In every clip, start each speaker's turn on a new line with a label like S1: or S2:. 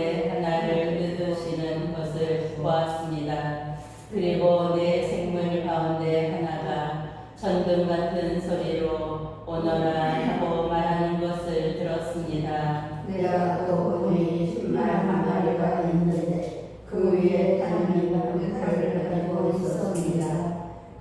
S1: 가운데 하나를 뜯으시는 것을 보았습니다. 그리고 내 생물 가운데 하나가 천둥 같은 소리로 오너라 하고 말하는 것을 들었습니다.
S2: 내가 또 보니 신말 한 마리가 있는데 그 위에 다니는 칼을 가지고 있었습니다.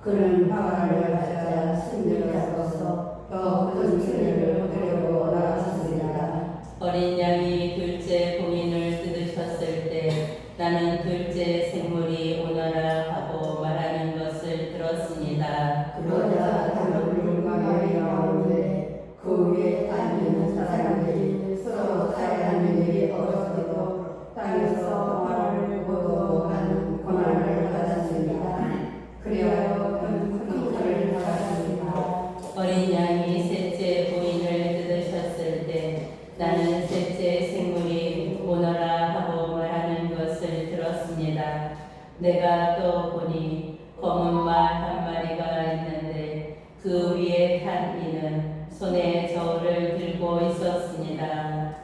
S2: 그는 화관을 받자 승리를 잡아서 더 큰 승리를 하려고 나갔습니다.
S1: 어린 양이 둘째 봉인을 뜯으셨을 때 나는 둘째 생물이 오너라 하고 말하는 것을 들었습니다.
S2: 그러자 다른 물가에 나오는데 그 위에 다니는 사람들이 서로 사랑하는 일이 없어도 땅에서 말을 보도하는 권한을 받았습니다. 그리하여 큰 칼을 받았습니다.
S1: 어린 양이 셋째 봉인을 뜯으셨을 때 나는 셋째 생물이 오너라 하고 말하는 것을 들었습니다. 내가 또 보니 검은 말 한 마리가 있는데 그 위에 탄 이는 손에 저울을 들고 있었습니다.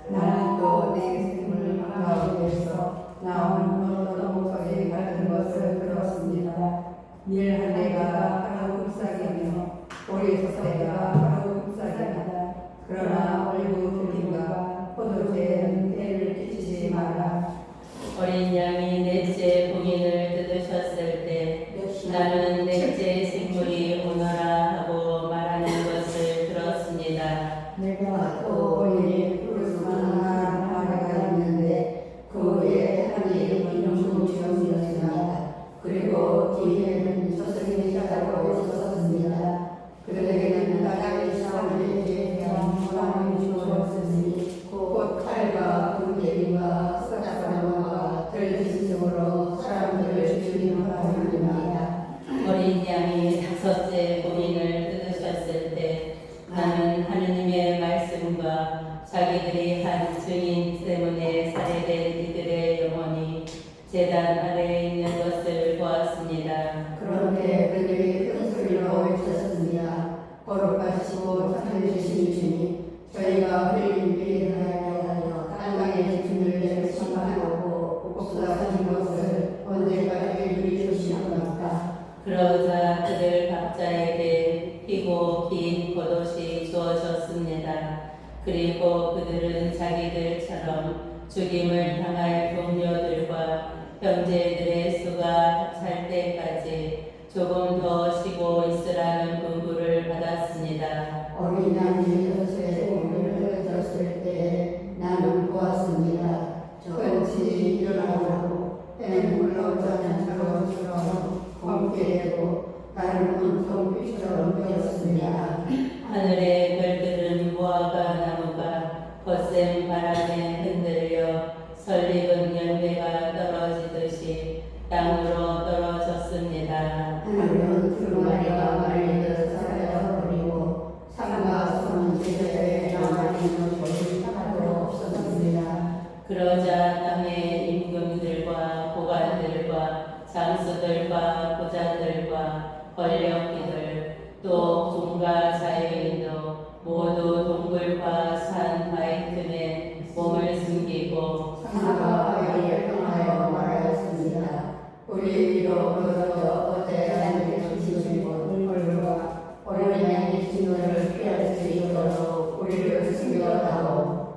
S2: 나는 또 내 생물 가운데서 나온 어떤 목소리 같은 것을 들었습니다. 닐 한 해가 하루 잎사귀며 우리 소새가 하루 잎사귀다. 그러나 얼굴 들림과 포도주에는 때를 끼치지 마라.
S1: 어린 양이 넷째 봉인을 뜯으셨을 때 나는 넷째 생물이 오너라 하고 말하는 것을 들었습니다.
S2: 내가 또 보니 푸르스만 한 마리가 있는데 그 위에 하늘이 영웅이었습니다. 그리고 뒤에는 저승이 따르고 있었습니다. 그들에게는 바닥의 사람들에 대한 무함이 주어졌으니 곧 칼과 금대기와 싹사람과 들짐승으로 사람들을 죽이는 바입니다.
S1: 어린 양이 다섯째 봉인을 뜯으셨을 때 나는 하느님의 말씀과 자기들이 한 증인 때문에 살해된 이들의 영혼이 제단 아래에 있는 것을 보았습니다.
S2: 그런데 그들이 큰 소리로 외쳤습니다. 거룩하시고 참되신 주님, 저희가 흘린 피를 하여 땅의 주님을 심판하고 복수하신 것을 언제까지 누리셨습니까?
S1: 그러자 그들 각자에게 피고 긴 겉옷이 주어졌습니다. 그리고 그들은 자기들처럼 죽임을 당할 동료들과 형제들의 수가 합찰 때까지 조금 더 쉬고 있으라는 분부를 받았습니다.
S2: 어린 양이 젖에 몸을 젖었을 때 나는 보았습니다. 저같이 일어나고 해는 물러가는 자로처럼 검게 되고 다른 온통 빛처럼 되었습니다.
S1: 하늘의 별들은 무화과 나무가 거센 바람에 흔들려 설익은 열매가 떨어지듯이 땅으로 떨어졌습니다.
S2: 하늘은 두 마리가 말리듯 사라져버리고 산과 소는 제자리에 남아있는 곳이 하나도 없었습니다.
S1: 그러자 땅의 임금들과 고관들과 장수들과 부자들과 권력기들 또 군과 자유인도 모두 동굴과 산 바위 틈에 몸을 숨기고
S2: 산하가 아이를 향하여 말하였습니다. 우리 위로 벌어져 어제 하늘을 지시고 얼굴과 어린 양의 진노를 피할 수 있도록 우리를 숨겨다오.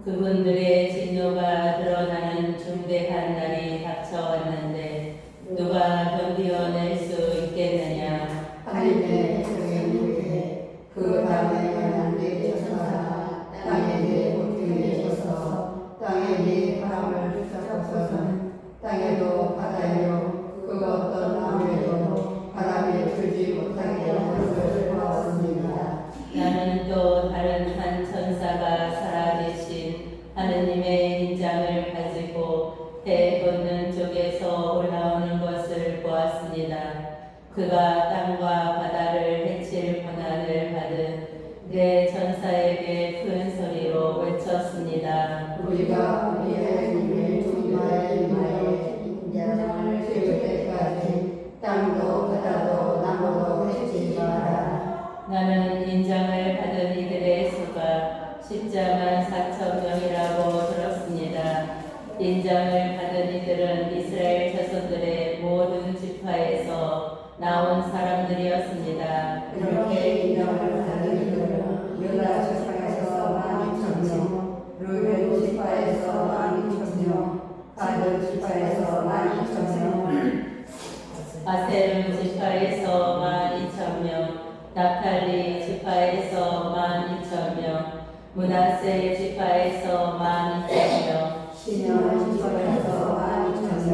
S1: 그분들의 진노가 드러나는 중대한 날이 닥쳐왔는데 누가 견디어낼 수 있겠느냐.
S2: 하늘의 해성의 무리에 그 다음에 하나님의 천사가 땅에 보통에 서서 땅에 바람을 붙잡고서는 땅에도 바다에도 그 어떤 나무에도 바람이 불지 못하게 하는 것을 보았습니다.
S1: 나는 또 다른 한 천사가 살아계신 하느님의 인장을 가지고 해 걷는 쪽에서 올라오는 것을 보았습니다. 그가 땅과 바다를 해칠 권한을 받은 내 천사에게 큰 소리로 외쳤습니다.
S2: 우리가 우리 하나님의 종말의 인장을 세울 때까지 땅도 바다도 나무도 해치지 마라.
S1: 나는 인장을 받은 이들의 수가 14만 4천 명이라고 들었습니다. 인정을 받은 이들은 이스라엘 자손들의 모든 지파에서 나온 사람들이었습니다.
S2: 이렇게 인정을 받은 이들은 유다 지파에서 12,000명, 루벤 지파에서 12,000명, 가드 지파에서 12,000명,
S1: 아세르 지파에서 12,000명, naphtali 지파에서 12,000명, 므낫세 지파에서 12,000명,
S2: 시므온 지파에서 12,000명,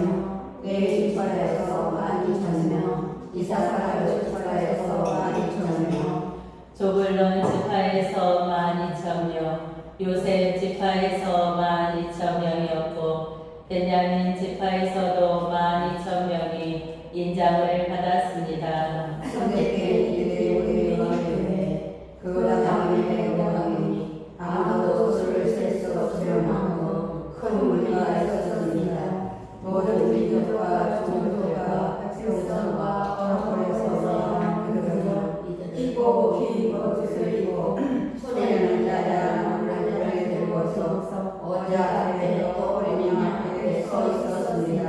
S2: 레위 지파에서 12,000명, 이사카르 지파에서 12,000명,
S1: 조불론 지파에서 12,000명, 요셉 지파에서 12,000명이었고 베냐민 지파에서도 12,000명이 인장을 받았습니다.
S2: 선택된 이들의 우리가 되되 그 다음에 영광이니 아무도 수를 셀 수 없을 만큼 큰 무리가 있었습니다. 모든 민족과 종족과 백성과 어려서와 그들은 이고 기고 들이고 소리는 자자 물을 들고서 어자 앞에 어린 양 앞에 서 있었습니다.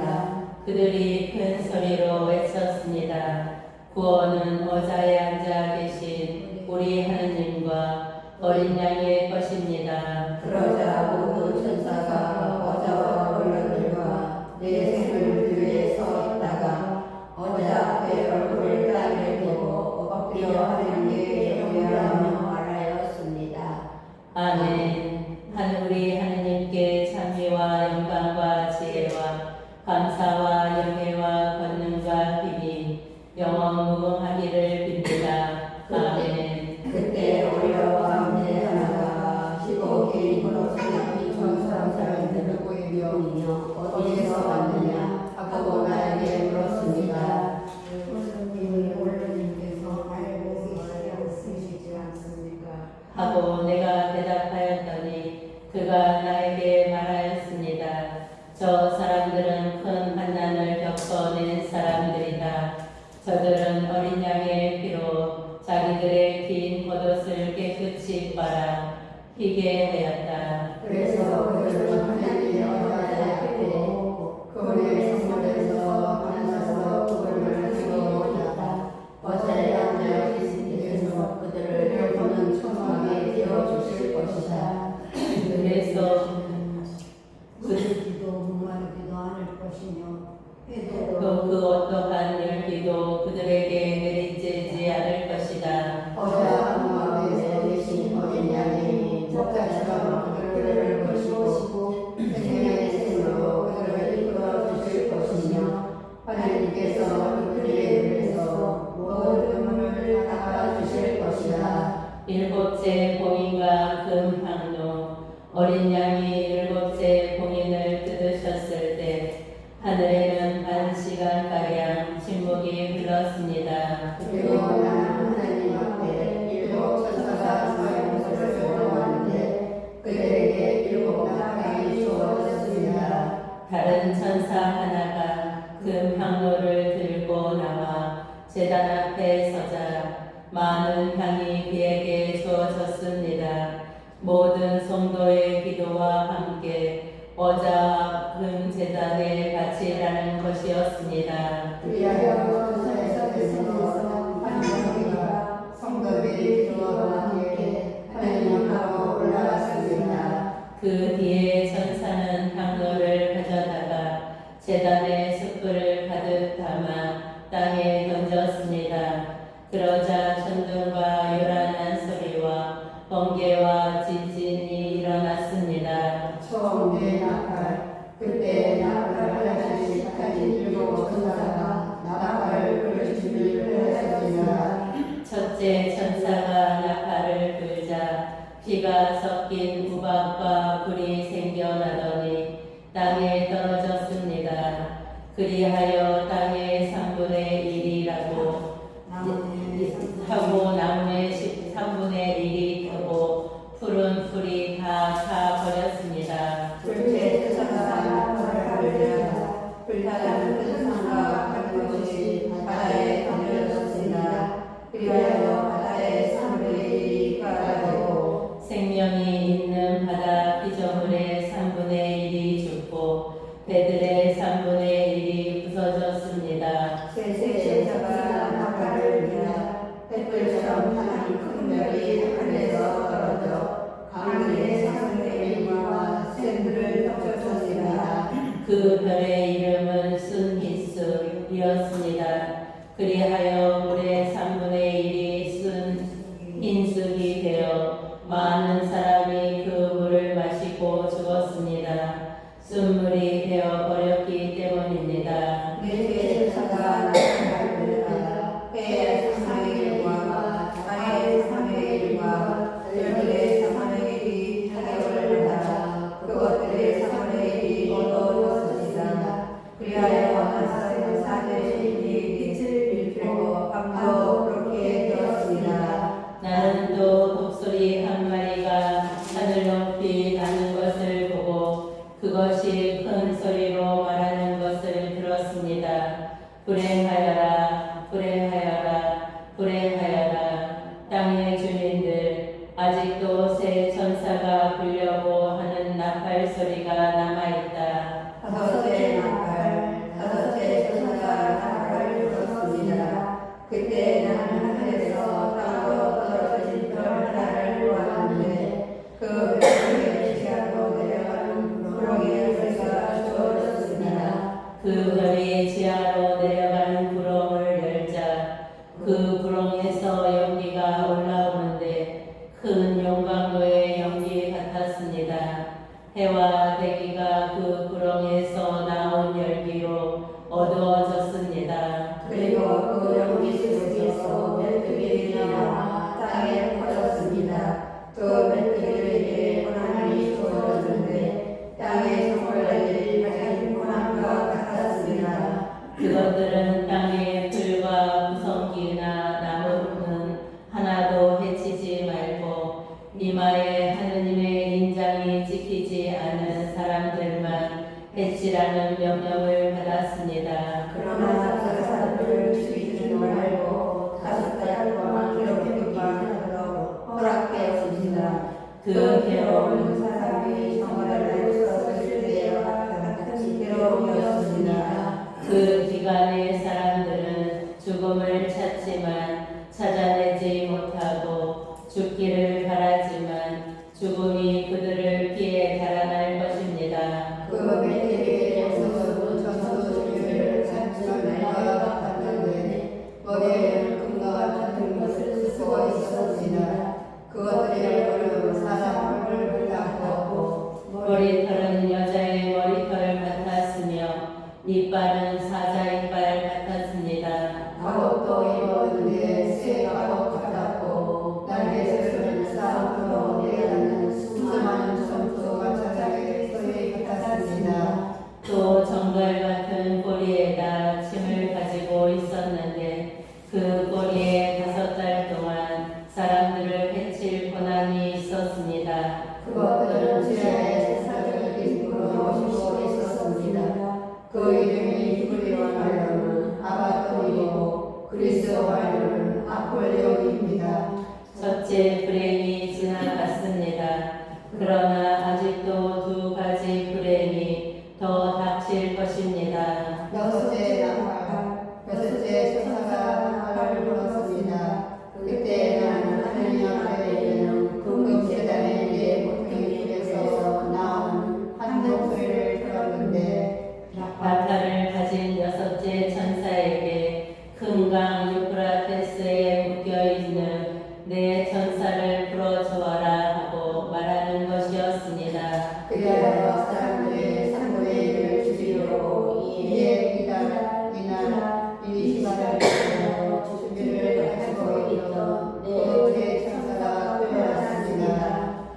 S1: 그들이 큰 소리로 외쳤습니다. 구원은 어자에 앉아 계신 우리 하느님과 어린 양의 것입니다.
S2: 그러자 모든 천사가 어자와 어른들과 내 생을 위에 서 있다가 어자 앞에 얼굴을 땅에 보고 엎드려 하나님께 경배하며 말하였습니다.
S1: 아멘. 우리 하느님께 찬미와 영광과 지혜와 감사와 영예와 권능과 힘이 영원 무궁하기를 빕니다. 아멘.
S2: 그때 우리와 가운데 하나가 시고 긴 흰옷을 천사 사람들을 보이며 어디에서 왔느냐 하고 나에게 물었습니다. 선생님을 원로님께서 알고 계시지 않습니까?
S1: 하고 내가 대답하였더니 그가 나에게 말하였습니다. 저 사람들은 큰 환난을 겪어낸 사람들이다. 저들은 어린 양의 피로 자기들의 긴 겉옷을 깨끗이 빨아 희게 하였다.
S2: 그래서 그들은 하나님의 어자에 앞에 그분의 성전에서 만나서 그분을 죽여놓았다. 어자에 앉아 계시께서 그들을 보는 초막에 띄워주실 것이다.
S1: 그래서
S3: 기도 무마르기도 않을 것이며
S1: 또 그 어떠한 열기도 그들에게 내리쬐지 않을 것이다.
S2: 어자 마음에서 계신 어린 양이 목자처럼 그들을 보시고 생명의 샘으로 그들을 이끌어 주실 것이며 하나님께서 그들의 눈에서 모든 눈물을 닦아 주실 것이다.
S1: 일곱째 봉인과 금항로 어린 양이 일곱째 봉인을 뜯으셨을 때 하늘에는 1시간가량 침묵이 흘렀습니다.
S2: 그리고 나는 하나님 앞에 일곱 천사가 서 것을 보았는데 그들에게 일곱 나팔이 주어졌습니다.
S1: 다른 천사 하나가 금항로를 들고 나와 제단 앞에 서자 많은 향이 그에게 주어졌습니다. 모든 성도의 기도와 함께 어자 금제단에 바치라는 것이었습니다.
S2: 위하여 천사에서 계시면서 하나님과 성도들이 기도와 함께 하나님 앞으로 올라갔습니다.
S1: 그 뒤에 천사는 향로를 가져다가 제단에 숯불을 가득 담아 땅에 던졌습니다. 그러자 천둥과 요란한 소리와 번개와 지진이 일어났습니다.
S2: 처음에 나팔 그때 나팔을 하나씩 가진 일곱 천사가 나팔을 불 준비를 하였습니다.
S1: 첫째 천사가 나팔을 불자 피가 섞인 우박과 불이 생겨나더니 땅에 떨어졌습니다. 그리하여 땅의 3분의 1이라고 하고 나무의 13분의 1이 크고 푸른 풀이 다 타버렸습니다.
S2: 둘째 천사가 나팔을 불자 불타는 큰 상과 같은 것이 바다에 던져졌습니다. 그리하여 바다의 3분의 1이 가라되고
S1: 생명이 있는 바다 피조물의 3분의 1이 죽고 배들의 3분의 1이 부서졌습니다.
S2: 세자가 나팔을 불자 햇불처럼 하나님 큰 별이 하늘에서 떨어져 강들의 3분의 1과 샘들을 덮쳤습니다.
S1: 그 별의 이름은 순흰쑥이었습니다. 그리하여 물의 3분의 1이 순흰쑥이 되어 많은 사람이 그 물을 마시고 죽었습니다. 순물이 되어 버렸기 때문입니다.
S2: 내 세자가 나팔을 불자 해의 3분의 1과 땅의 3분의 1과 별들의 3분의 1이 타격을 받아 그것들의 3분의 1이 어두워졌습니다. 그리하여 하나님의 사제들이 빛을 비추고 밤도 그렇게 되었습니다.
S1: 나는 또 독수리 한 마리가 하늘 높이 나는 것을 보고 그것이 큰 소리로 말하는 것을 들었습니다. 불행하여라, 불행하여라, 불행하여라. 땅의 주민들, 아직도 새 천사가 불려고 하는 나팔 소리가 남아있다.
S2: 다섯째 나팔, 다섯째 천사가 나팔을 불었습니다. 그때 나는 하늘에서 땅으로 떨어진 별 하나를 보았는데 그 별의 지하로 내려가는 구렁이의 소리가 주어졌습니다.
S1: 그 별이 지하로 내려가는 구렁을 열자 그 구렁에서 연기가 올라오는데 큰 용광로의 연기 같았습니다. 해와 대기가 그 구렁에서 나온 열기로 어두워졌습니다.
S2: 그리고 그 연기 속에서 메뚜기들이 나와 땅에 퍼졌습니다. 그 메뚜기들에게 고난이 주어졌는데 땅의 정벌들이 가진 고난과 같았습니다.
S1: 그것들은 땅의 풀과 구성기나 나무는 하나도 해치지 말고 이마에 하느님의 인장이 찍히지 않은 사람들만 해치라는 명령을 받았습니다.
S2: 그러나 사람들을 죽이지 말고 5달 동안 괴롭히기 하도록 허락되었습니다.
S1: 그
S2: 괴로운 사람이 정말로 있었을 때와 같은 괴로움이었습니다.
S1: 그 기간의 사람들은 죽음을 찾지만 찾아내지 못하고 죽기를 바라지만 죽음이 그들을 피해 달아날 것입니다.
S2: 그 메뚜기의 모습은 전소주를 산지를 같았는데 머리에는 금과 같은 것을 쓰고 있었습니다. 그것들의 머리는 사람을 불닭하고
S1: 머리털은 여자의 머리털 같았으며 이빨은 사자 이빨 같았습니다.
S2: 갑옷도 입었는데 새 갑옷 같았고 날개짓은 싸움으로 내려가는 수많은 전투가 자작의 소리 같았습니다.
S1: 또 정갈 같은 꼬리에다 침을 가지고 있었는데 그 꼬리에 5달 동안 사람들을 해칠 고난이 있었습니다.
S2: 그것들은 지하에 사자를 입고 모시고 있었습니다. 그 이름이 히브리어 말로는 아바돈이고 그리스어 말로는 아폴레온입니다.
S1: 첫째 불행이 지나갔습니다. 그러나 아직도 2가지 불행이 더 닥칠 것입니다.
S2: 여섯째 나팔, 여섯째 천사가 나팔을 불었습니다. 그때 나는 하느님 앞에 있는 금금제단의 모퉁이 입에서 나온 한 목소리를 들었는데
S1: 나팔을 가진 6째 천사에게 큰 강 유프라테스에 묶여있는 내 천사를 불어주어라 하고 말하는 것이었습니다.
S2: 그리하여 사람들의 3분의 1을 죽이려고 이에 이날 이시바를 위하여 준비를 가지고 있던 네 천사가 끌려왔습니다.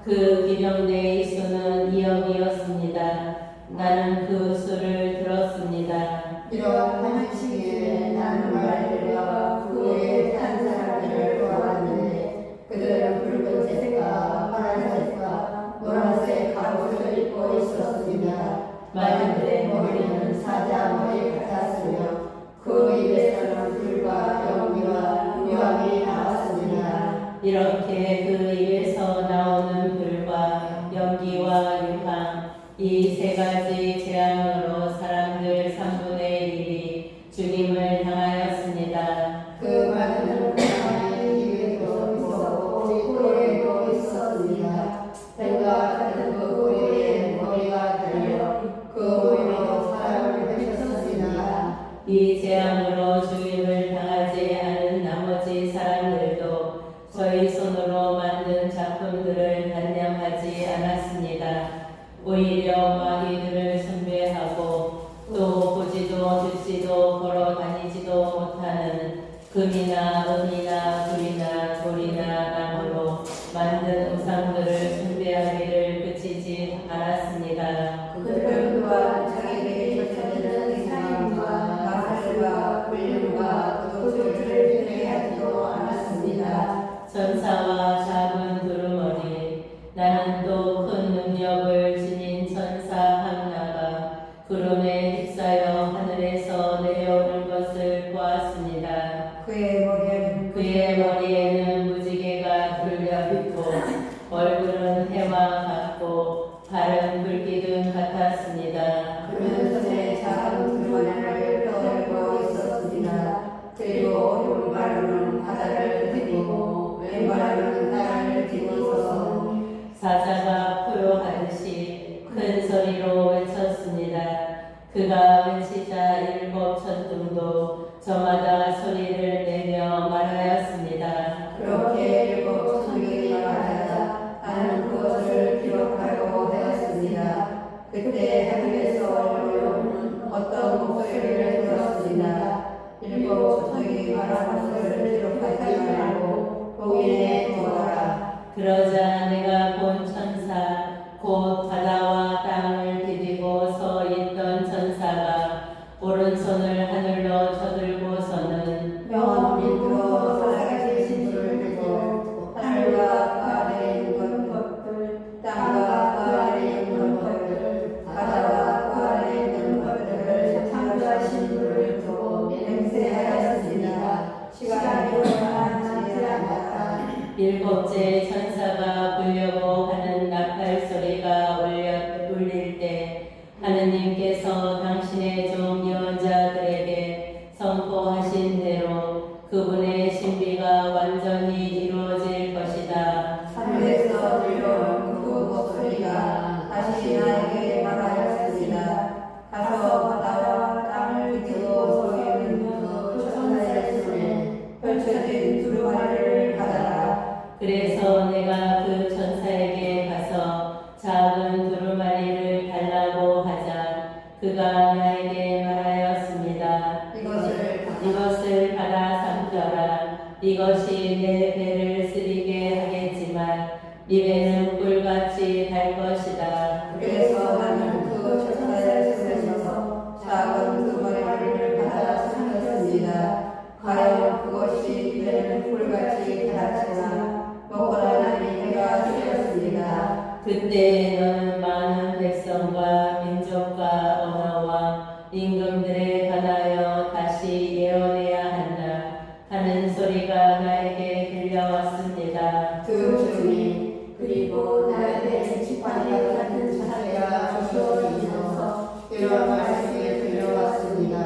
S1: 그 기령대의 수는 2억이었습니다. 나는 그 수를 들었습니다.
S2: 이러한 한층에 나는 말들과 그에 탄 사람들을 보았는데 그들은 붉은색과 파란색과 노란색 갑옷을 입고 있었습니다. 말들의 머리는 사자 머리 같았으며 그 입에서는 불과 연기와 유황이 나왔습니다.
S1: 이렇게 그 입에서 나오는 불과 연기와 유황 이 3가지 재앙으로 금이나 은이나 금이나 돌이나 나무로 만든 우상들을 숭배하기를 그치지 않았습니다.
S2: 그들 또한 자기들이 쫓아내는 이상과 마술과 불륜과 도둑질을 회개하지도 않았습니다.
S1: 천사와 작은 두루머리 나는 또 큰 능력을 지닌 천사 하나가 구름에 휩싸여 하늘에서 내려오는 것을 보았습니다. 그의 머리에는 무지개가 둘려 있고 얼굴은 해와 같고 발은 불기둥 같았습니다.
S2: 그는 손에 작은 두루마리를 떠들고 있었습니다. 그리고 오른발로는 바다를 디디고 왼발로는 땅을 디디고서
S1: 사자가 포효하듯이 큰 소리로 외쳤습니다. 그가 외치자 7천둥도 저마다 소리를 내며 말하였습니다.
S2: 그렇게 7천명이 말하자 나는 그것을 기록하려고 하였습니다. 그때 하늘에서 들려오는 어떤 목소리를 들었습니다. 7천명이 말하는 것을 기록하지 말고 복인에 두어라.
S1: 그러자 내가 본 천사 곧 바다와 땅을 디디고 서 있던 천사가 오른손을 하늘로 쳐들고서는
S2: 명함을 들어 살아계신 신들을 들고 하늘과 그 아래에 있는 것들 땅과 그 아래에 있는 것들 바다와 그 아래에 있는 것들을 창조하신 분을 두고 맹세하였습니다. 시간이 얼마 지나지 않았다.
S1: 일곱째 천사가 불려고 하는 나팔 소리가 울릴 때 하느님께서 당신의 종 예언자들에게 선포하신 대로 그분의 신비가 완전히 이루어질 것이다.
S2: 하늘에서 들려온 그 목소리가 다시 나에게 말하였습니다. 가서 바다와 땅을 디디고 서 있는 그 천사의 손에 펼쳐진 두루마리를 받아라.
S1: 그래서 내가 그 천사에게 가서 작은 두루마리를 달라고 하자 그가 나에게 말하였습니다. 이것을 받아 삼켜라. 이것이 내 배를 쓰리게 하겠지만 이 배는 꿀같이 달 것이다.
S2: 그래서 나는 그 천사의 손에서 작은 두루마리를 받아 삼켰습니다. 과연 그것이 입에는 꿀같이 달았으나 먹거나 나니 배가 쓰였습니다.
S1: 그때 너는 많은 백성과 민족과 언어와 임금들에 관하여 다시 예언해야 한다 하는 소리가 나에게 들려왔습니다.
S2: 들으시니 그리고 나에게 지팡이 같은 사자가 주어지면서 이런 말씀이 들려왔습니다.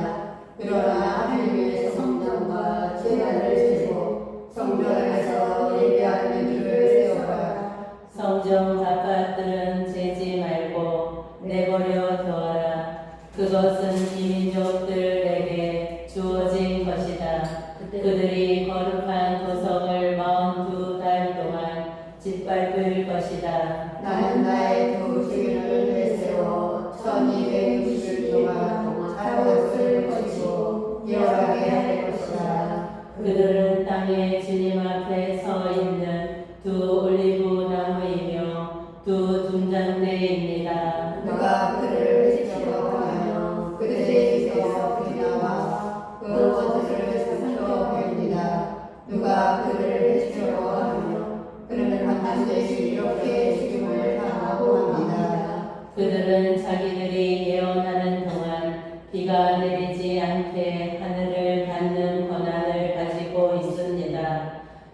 S2: 그러나 하나님의 성전과 제단을 세고 성전에서 예배하는 이들을 세워라.
S1: 성전 바깥들은 재지 말고 내버려 두어라. 그것은 이민족들에게 주어진 것이다. 그들이 거룩한 도성을 42달 동안 짓밟을 것이다.
S2: 나는 나의 두 주인을 내세워 1260일 동안 잘못을 거치고 예언하게 할 것이다.
S1: 그들은 땅에 주님 앞에 서 있는 두 올리브 나무이며 두 둔장대입니다.
S2: 누가 그를 해치려고 하면 그들의 입에서 불이 나와 그 것들을 삼켜버립니다. 누가 그를 해치려고 하면 그는 반드시 이렇게 죽임을 당하고 합니다.
S1: 그들은 자기들이 예언하는 동안 비가 내리지 않게 하늘을 닫는 권한을 가지고 있습니다.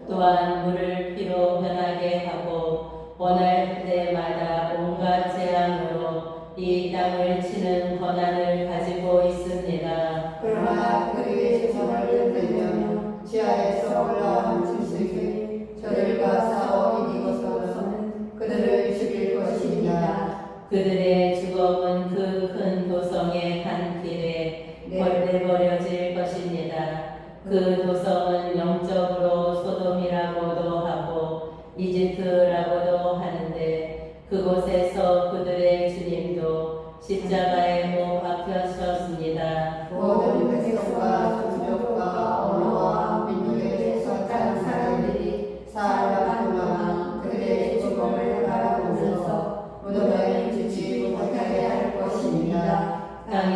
S1: 또한 물을 피로 변하게 하고 원할 때마다 온갖 재앙으로 이 땅을 치는 권한을 가지고 있습니다.
S2: 그러나 그들의 시선을 흔들면 지하에서 올라온 짐승이 저들과 싸워 이기고서는 그들을 죽일 것입니다.
S1: 그들의 죽음은 그 큰 도성의 한 길에 내버려질 것입니다. 그 도성은 영적으로 소돔이라고도 하고 이집트라고도 하는데 그곳에서 그들의 주님도 십자가에 못 박혀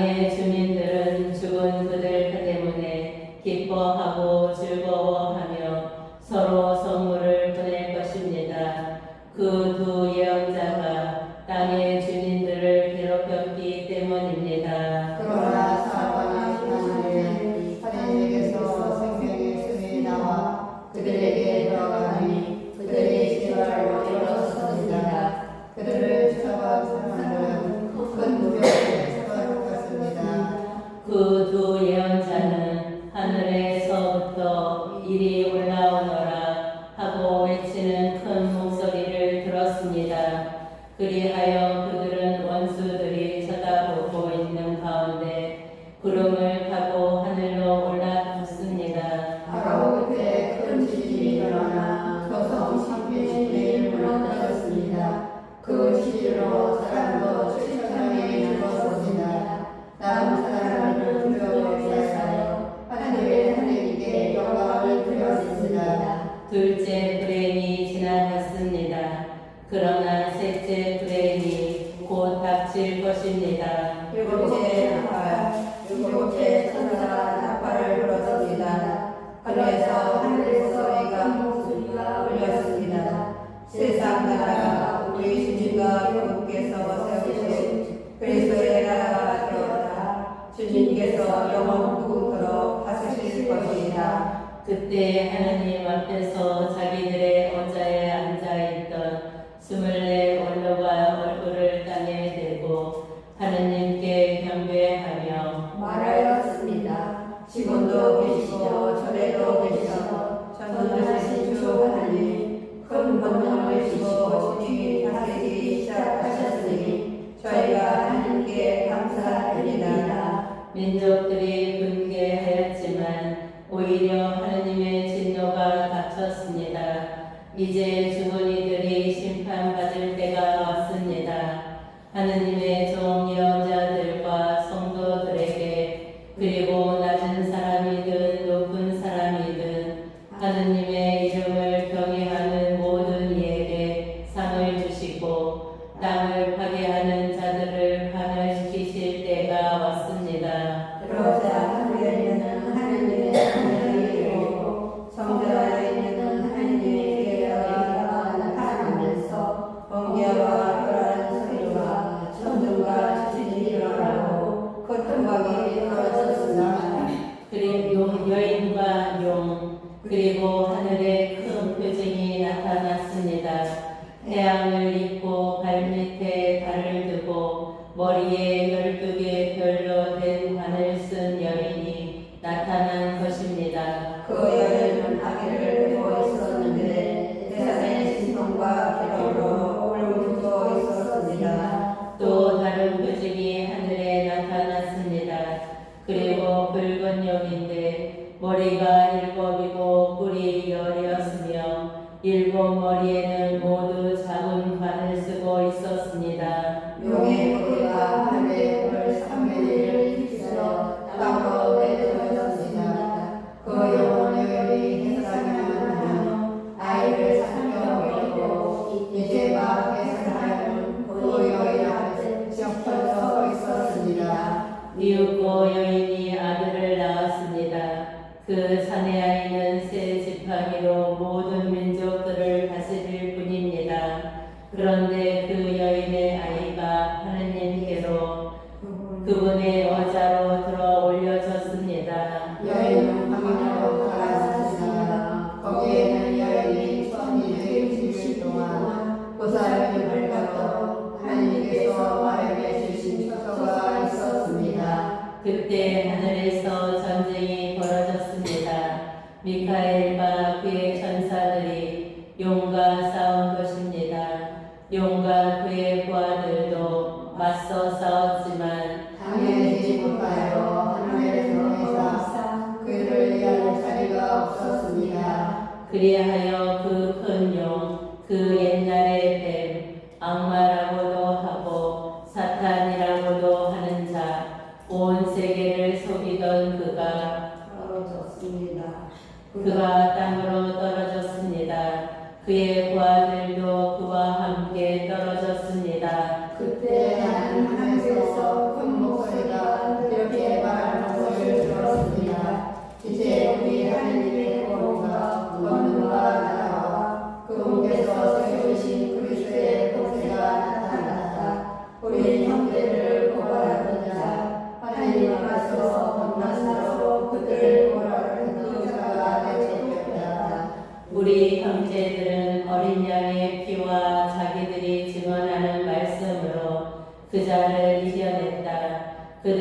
S1: 땅의 주민들은 죽은 그들 때문에 기뻐하고 즐거워하며 서로 선물을 보낼 것입니다. 그 두 예언자가 땅의 주민들을 괴롭혔기 때문입니다.
S2: 그러나 사과나 하나님은 하나님에게서 생명의 샘이 나와 그들에게 들어가니 그들의 지발로 일어섰습니다. 그들을 잡아 사람은 큰 무병에 처박혔습니다.
S1: 그 두 예언자는 하늘에서부터 이리 올라오너라 하고 외치는 큰 목소리를 들었습니다. 그리하여 그들은 원수들이 쳐다보고 있는 가운데 구름을 타고 하늘로 올라갔습니다.
S2: 바로 그때 큰 지진이 일어나 도성 11일 무너졌습니다. 그 지진으로 사람도 7,000명이 죽었습니다. 남은 사람들은 두려움에 쌓여 하늘의 하나님께 영광을 드렸습니다.
S1: 둘째 불행이 지나갔습니다. 그러나 셋째 불행이 곧 닥칠 것입니다.
S2: 일곱째 나팔, 일곱째 천사 나팔을 불었습니다. 그래서 하늘 소리가 목소리가 울렸습니다. 세상 나라가 우리 주님과 교주께서 세우신 그리스도의 나라가 되었다. 주님께서 영원토록 다스리실 것이다.
S1: 그때 하나님 앞에서 자기들의 의자에 앉아있던 24 원로가 얼굴을 땅에 대고 하나님께 경배하며
S2: 말하였습니다. 지금도 계시고 전에도 계시고 전능하신 주 하나님 큰 권능을 주시고 주님이 다스리기 시작하셨으니 저희가 하나님께 감사드립니다.
S1: 민족들이 분개하였지만 오히려 하나님의 진노가 닥쳤습니다. 이제 죽은 이들이 심판받을 때가 왔습니다. 하나님의 종 예언자들과 성도들에게 그리고 낮은 사람이든 높은 사람이든 하나님의 이름을 경외하는 모든 이에게 상을 주시고 땅을 파괴하는 자들을 파멸시키실 때가 왔습니다.
S2: 그러자 하늘에는 하나님의 하늘이 열리고 성전 안에는 하나님의 계략이 나타나면서 번개와 벼라는 소리와 천둥과 지진이 일어나고 큰 광이 떨어졌습니다.
S1: 그리고 여인과 용 그리고 하늘에 큰 표징이 나타났습니다. 태양을 입고 발밑에 달을 두고 머리에 12개 별로 된 관을 쓴 여인이 나타난 것입니다.
S2: 그 여인은 아기를 배고 있었는데 세상의 신통과 기록으로 울부짖고 있었습니다.
S1: 또 다른 표징이 하늘에 나타났습니다. 그리고 붉은 용인데 머리가 7이고 뿔이 10이었으며 7 머리에는 모두 작은 관을 쓰고 있었습니다.
S2: 용의 머리가 하늘의 불 3분의 1을 휩쓸어 땅으로 내려졌습니다. 그 영혼의 여인이 해산하며 아이를 삼켜버리고 이제 막 해산하는 그 여인 앞에 지켜서 서 있었습니다.
S1: 이윽고 여인이 아들을 낳았습니다. 그 사내 아이는 새 지팡이로 모든 민족들을 다스릴 뿐입니다. 그런데 그 여인의 아이가 하나님께로 그분의 어자로 들어 올려졌습니다.
S2: 여인은 방으로 돌아섰습니다. 거기에는 여인이 1260일 동안 보살을 밝았고 하나님께서 마련해 주신 처소가 있었습니다.
S1: 그때 하늘에서 전쟁이 벌어졌습니다. 미카엘과 그의 천사들이 용과 싸운 것입니다. 용과 그의 부하들도 맞서 싸웠지만
S2: 당연히 못하여 하늘의 성에서 그를 위한 자리가 없었습니다.
S1: 그리하여 그 큰 용, 그 옛날의 뱀, 악마라고도 하고 사탄이라고도 하는 자, 온 세계를 속이던 그가 땅으로 떨어졌습니다. 그의 부하들도 그와 함께 떨어졌습니다.
S2: 그때 나는 하늘에서 큰 목소리가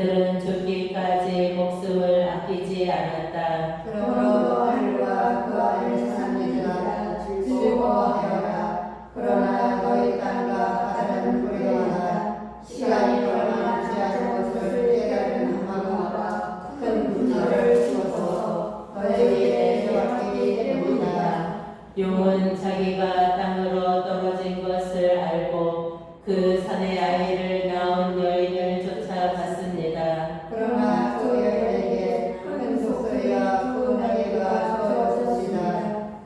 S1: 그들은 죽기까지 목숨을 아끼지 않았다.
S2: 그러므로 하늘과 그 안에 사는 이들아 즐거워하여라. 그러나 너희 땅과 바다는 불행하다. 시간이 얼마 지나서 것을 깨달은 하마가 큰 분노를 주어서 너희에게 맡기기 때문이다.
S1: 용은 자기가 땅으로 떨어진 것을 알고 그 산의 아이를 낳은 여인을 쫓아갔습니다.
S2: 그러나 그 여인에게 큰 속소리와 분하기가 주어졌습니다.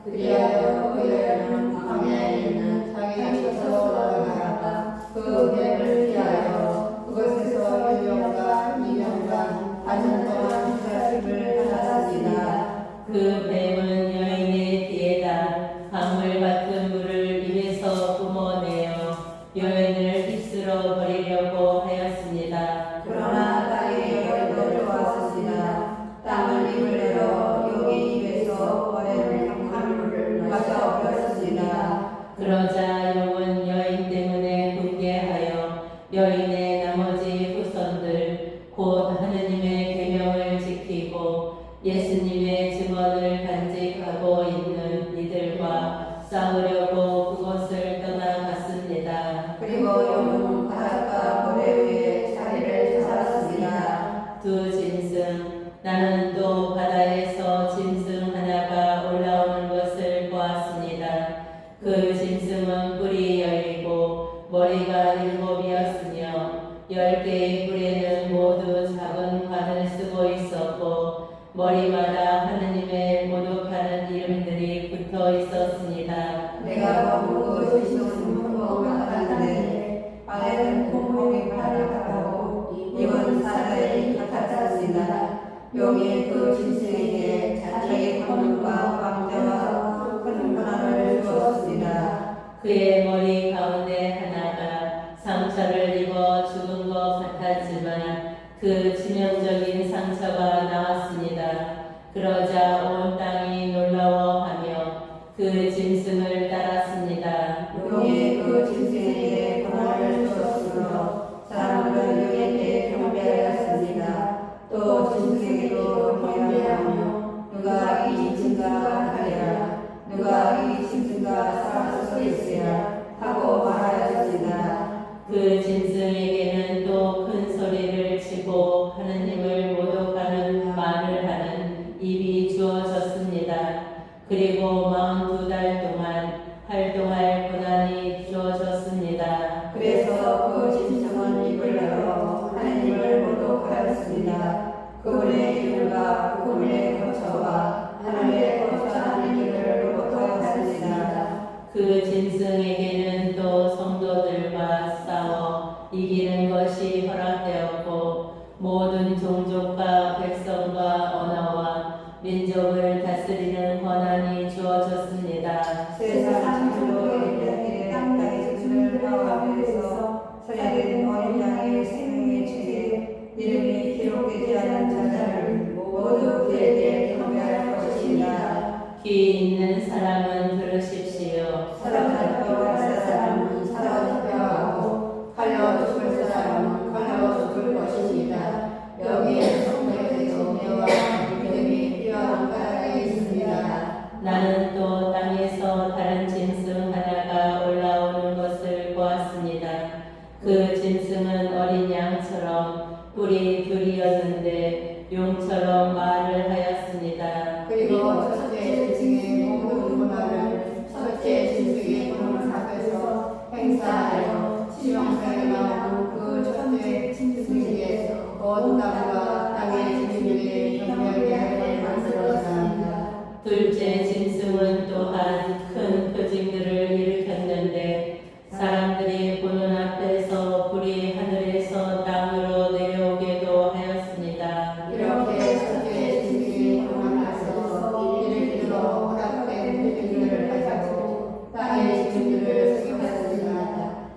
S2: 그리하여 그 여인은 광야에 있는 자기 곁으로 돌아갔다. 그 뱀을 피하여 그곳에서 1년과 2년간 반년 동안 자식을 받았습니다.
S1: 그 뱀은 여인의 뒤에다 강물 같은 물을 입에서 뿜어내어 여인을 휩쓸어 버리려고 하였습니다.
S2: 그러나 땅의 여인도 좋았습니다. 땅은 입을 내어 용의 입에서 버리는 강물을 마셔버렸습니다.
S1: 그러자 용은 여인 때문에 분개하여 여인의 나머지 후손들 곧 하느님의 계명을 지키고 예수님의 증언을 간직하고 있는 이들과 싸우려고 그곳을 떠나갔습니다.
S2: 그리고 용은 바닷가 모래 위에 자리를 잡았습니다.
S1: 두 짐승 나는 또 바다에서 짐승 하나가 올라오는 것을 보았습니다. 그 짐승은 뿔이 10이고 머리가 7이었으며 10개의 뿔에는 모두 작은 관을 쓰고 있었고 머리마다 하느님의 모독하는 이름들이 붙어 있었습니다.
S2: 내가 보고 그 짐승은 같았는데 발에는 콩콩이 발을 같았고 입은 사자의 같았습니다. 용이 그 짐승에게 자기의 권능과 왕자와 큰 권한을 주었습니다.
S1: 그의 머리 가운데 하나가 상처를 입어 죽은 것 같았지만 그 치명적인 상처가 나왔습니다. 그러자 온 땅이 놀라워하며 그 짐승을 따랐습니다.
S2: 용이 그 짐승에게 권한을 주었으므로 사람들은 용에게 경배하였습니다. 또 짐승에게도 경배하며 누가 이 짐승과 하리라 누가 이 짐승과 싸울 수 있으랴 하고 말하였습니다.
S1: 그 짐승에게는 또 큰 소리를 치고 하느님을 모독하는 말을 하는 입이 주어졌습니다. 그리고 42달 동안 활동할 권한이 주어졌습니다.
S2: 그래서 그 짐승은 입을 열어 하느님을 모독하였습니다. 그분의 이름과 그분의 거처와 하늘에 거처하는 이를 모독하였습니다.
S1: 그 짐승에게는 또 성도들과 싸워 이기는 것이 허락되었고 모든 종족과 백성과 언어와 민족을 다스리는 권한이 주어졌습니다.
S2: 세상 창조의 땅의 주를 파워하면서 서야된 어린 양의 생명의 책에 이름이 기록되지 않은 자들을 모두 그에게 경배할 것입니다.
S1: 귀 있는 사람은 들으십시오.
S2: 사로잡혀 갈 사람은 사로잡혀 가고 칼로 죽을 사람은 칼로 죽을 것입니다. 여기에 성령의 정의와 믿음이 필요한 까닭이 있습니다.
S1: 나는 또 땅에서 다른 짐승 하나가 올라오는 것을 보았습니다. 그 짐승은 어린 양처럼 뿔이 둘이었는데 용처럼 말을 하였습니다.
S2: 그리고 첫째 짐승의 모든 문화를 첫째 짐승의 몸을 앞에서 행사하여 지명상에 나오는 그 첫째 짐승에게 온 땅과 땅의 짐승에게 경멸하게 하여 만들었습니다.
S1: 둘째 짐승은 또한 큰 표징들을 일으켰는데 사람들이 보는 앞에서 불이 하늘에서 땅으로 내려오게도 하였습니다.
S2: 이렇게 첫째 짐승이 공항 앞에서 일으키도록 허락된 표징들을 가지고 땅의 짐승들을 수용했습니다.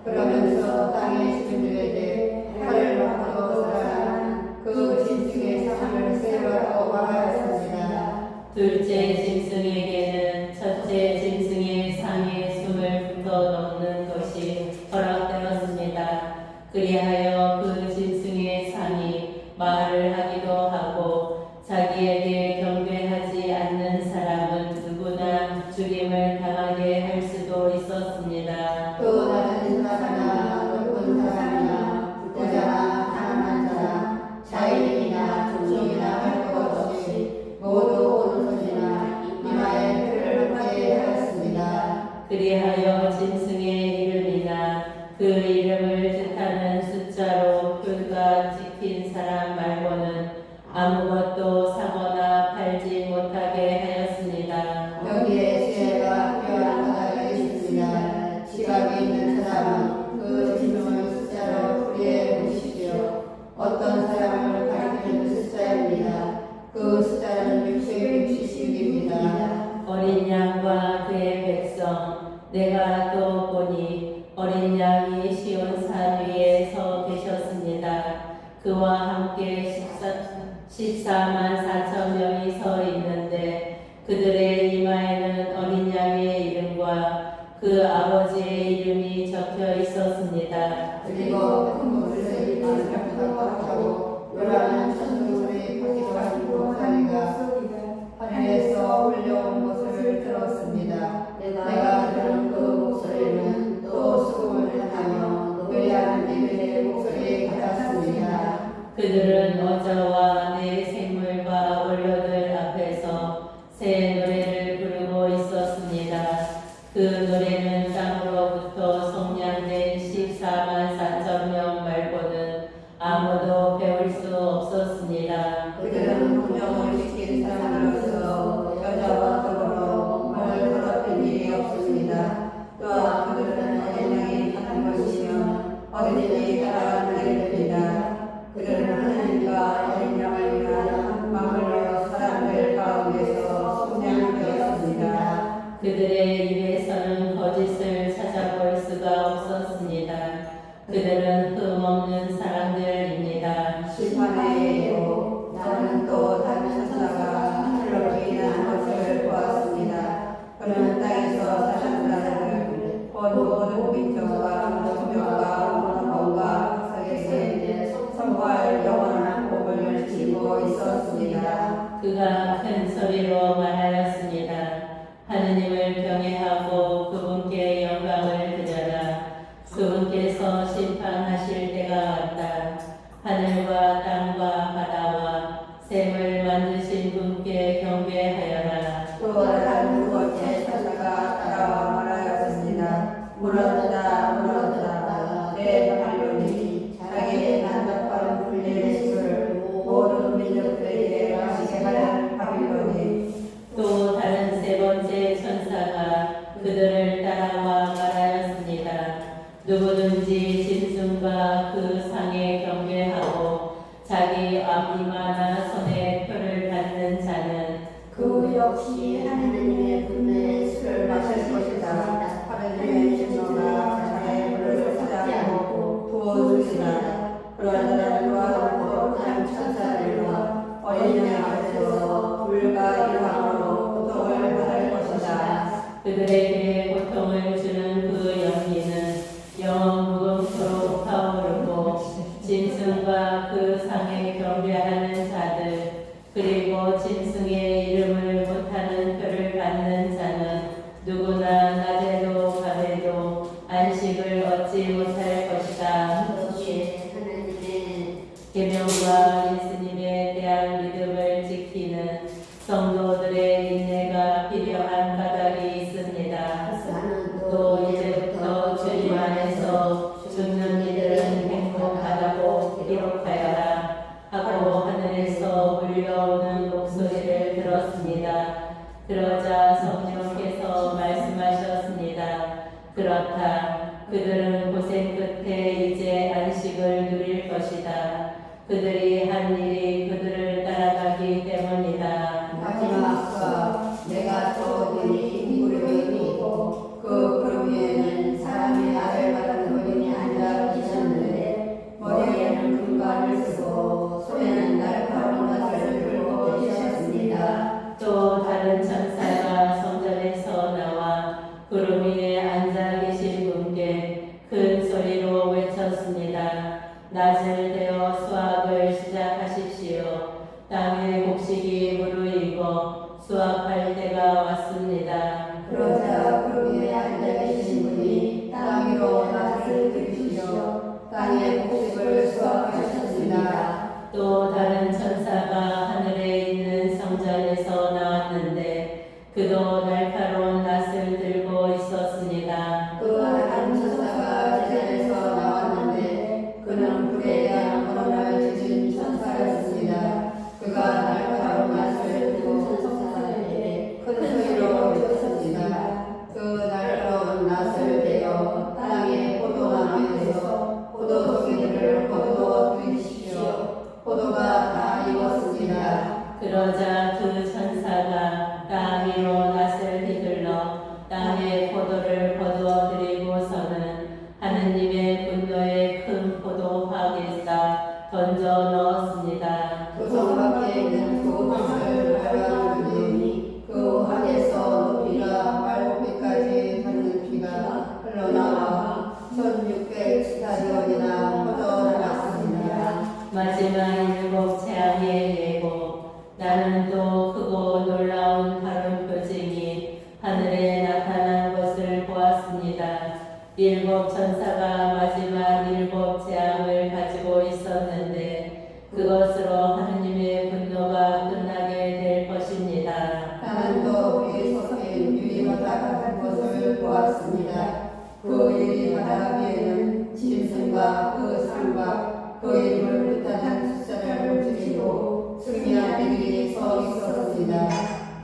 S2: 그러면서 땅의 짐승들에게 칼을 받고 살아가는 그 짐승의 삶을 세우라고 말하였습니다.
S1: 둘째 짐승에게는 첫째 짐승의 상에 숨을 불어 넣는 것이 허락되었습니다. 그리하여 그 짐승의 상이 말을 하기도 하고 자기에게 경배하지 않는 사람은 누구나 죽임을 당하게 할 수도 있었습니다.
S2: 또 다른 사람이나 높은 사람이나 부자나 가난한 자나 자유인이나 종이나 할 것 없이 모두 오른손이나 이마에 표를 받게 하였습니다.
S1: 그리하여 짐승의 이름이나 그 이름을 뜻하는 숫자로 표가 찍힌 사람 말고는 아무것도 사거나 팔지 못하게 하였습니다.
S2: 여기에 지혜가 필요한 바가 있습니다. 지갑이 있는 사람은 그 짐승을 숫자로 풀이해 보십시오. 어떤 사람을 가리키는 숫자입니다. 그 숫자는 670입니다.
S1: 어린 양과 그의 백성 내가 또 보니 어린 양이 시온 산 위에 서 계셨습니다. 그와 함께 14만 4천 명이 서 있는데 그들의 이마에는 어린 양의 이름과 그 아버지의 이름이 적혀 있었습니다.
S2: 그리고 큰 물을 하고 요란한 천둥소리 크기도 하고 하니가 하늘에서 울려온 것을 들었습니다. 내가 들은 그 목소리는 또 수금을 하며 노래하는 이들의 목소리 같았습니다.
S1: 그들은 어저와 내 생물과 원료들 앞에서 새 노래를 부르고 있었습니다. 그 노래는 땅으로부터 속량된 14만 4천 명 말고는 아무도 배울 수 없었습니다.
S2: 그들은 분명을 지킨 사람으로서 여자와 더불어 말을 더럽힌 일이 없습니다. 또한 그들은 어린 양이 타는 것이면 어린이 따라가게 됩니다. 그들은 하나님과 어린 양을 위하여 막으려 사람들 가운데서 속량되었습니다.
S1: 그들의 입에서는 거짓을 찾아볼 수가 없었습니다. 그들은 흠없는 사람들입니다.
S2: 심판의 예로 나는 또 다른 천사가 하늘로 기인한 것을 보았습니다. 그는 땅에서 사는 자들을 본 모든 민족과 종족과 문화과 각색에게 선과 영원한 복을 지고 있었습니다.
S1: 그가 큰 소리로 말하였습니다. 하느님을 경외하고 그분께 영광을 드려라. 그분께서 심판하실 때가 왔다. 하늘과 땅과 바다와 샘을 만드신 분께 경배하여라.
S2: 또 다른 두 번째 천사가 따라와 말하였습니다. 물었다 물었다 내 바빌론이 자기의 난잡한 불리의 힘을 모든 민족들에게 마시게 하는 바빌론이
S1: 또 다른 세 번째 천사가 그들을 따라와 말하였습니다. 누구든지 짐승과 그 상에 경배하고 자기 앞이마나 손에 표를 받는 자는
S3: 그 역시 하느님의 분노의 술을
S2: 마실 것이다. 하느님의 진노가 자기의 물을 쓰지 않고 부어주시다. 그러나 자는 또한 다른 천사들과 어린 양 앞에서 불과 일함으로 고통을 받을 것이다.
S1: 그들에게 고통을 주는 그 연기는 영원 무궁토록 타오르고 짐승과 그 상에 경배하는 자들 그리고 짐승의 이름을 못하는 표를 받는 자는 누구나 낮에도 밤에도 안식을 얻지 못할 것이다.
S3: 역시 하나님의
S1: 계명과 예수님에 대한 믿음을 지키는 성도들의 인내가 필요한 까닭이 있습니다.
S3: 나는
S1: 또 이제부터 주님 안에서 죽는 이들은 행복하다고 기록하여라 하고 하늘에서 울려오는 목소리를 들었습니다. 그러자 성령께서 말씀하셨습니다. 그렇다. 그들은 고생 끝에 이제 안식을 누릴 것이다. 그들이 한 일이 그들을 따라가기 때문이다.
S2: 마지막과 내가 또 보니 구름이 있고 그 구름 위에는 사람의 아들 같은 분이 앉아 계셨는데 머리에는 금관을 쓰고 손에는 날카로운 낫을 들고 계셨습니다.
S1: 또 다른 천사가 성전에서 나와 구름 위에 앉아 계신 분께 큰 소리로 외쳤습니다. 낮을 되어 수학을 시작하시 그러자 그 천사가 땅 위로 낫을 휘둘러 땅에 포도를 거두어 들이고서는 하느님의 분노의 큰 포도 화에다 던져 넣었습니다.
S2: 그 성 밖에 있는 그 황을 밟아주니 그 황에서 높이가 말높이까지 닿는 피가 흘러나와 1600스타디온이나 퍼져나갔습니다.
S1: 마지막 일곱 재앙의 예고. 나는 또 크고 놀라운 다른 표징이 하늘에 나타난 것을 보았습니다. 일곱 천사가 마지막 일곱 재앙을 가지고 있었는데 그것으로 하느님의 분노가 끝나게 될 것입니다.
S2: 나는 또 위에 섞인 유리바다 같은 것을 보았습니다. 그 유리바다 위에는 짐승과 그 상과 그 이름을 뜻하는 숫자를 움직이고 승리한 이들이 서 있었습니다.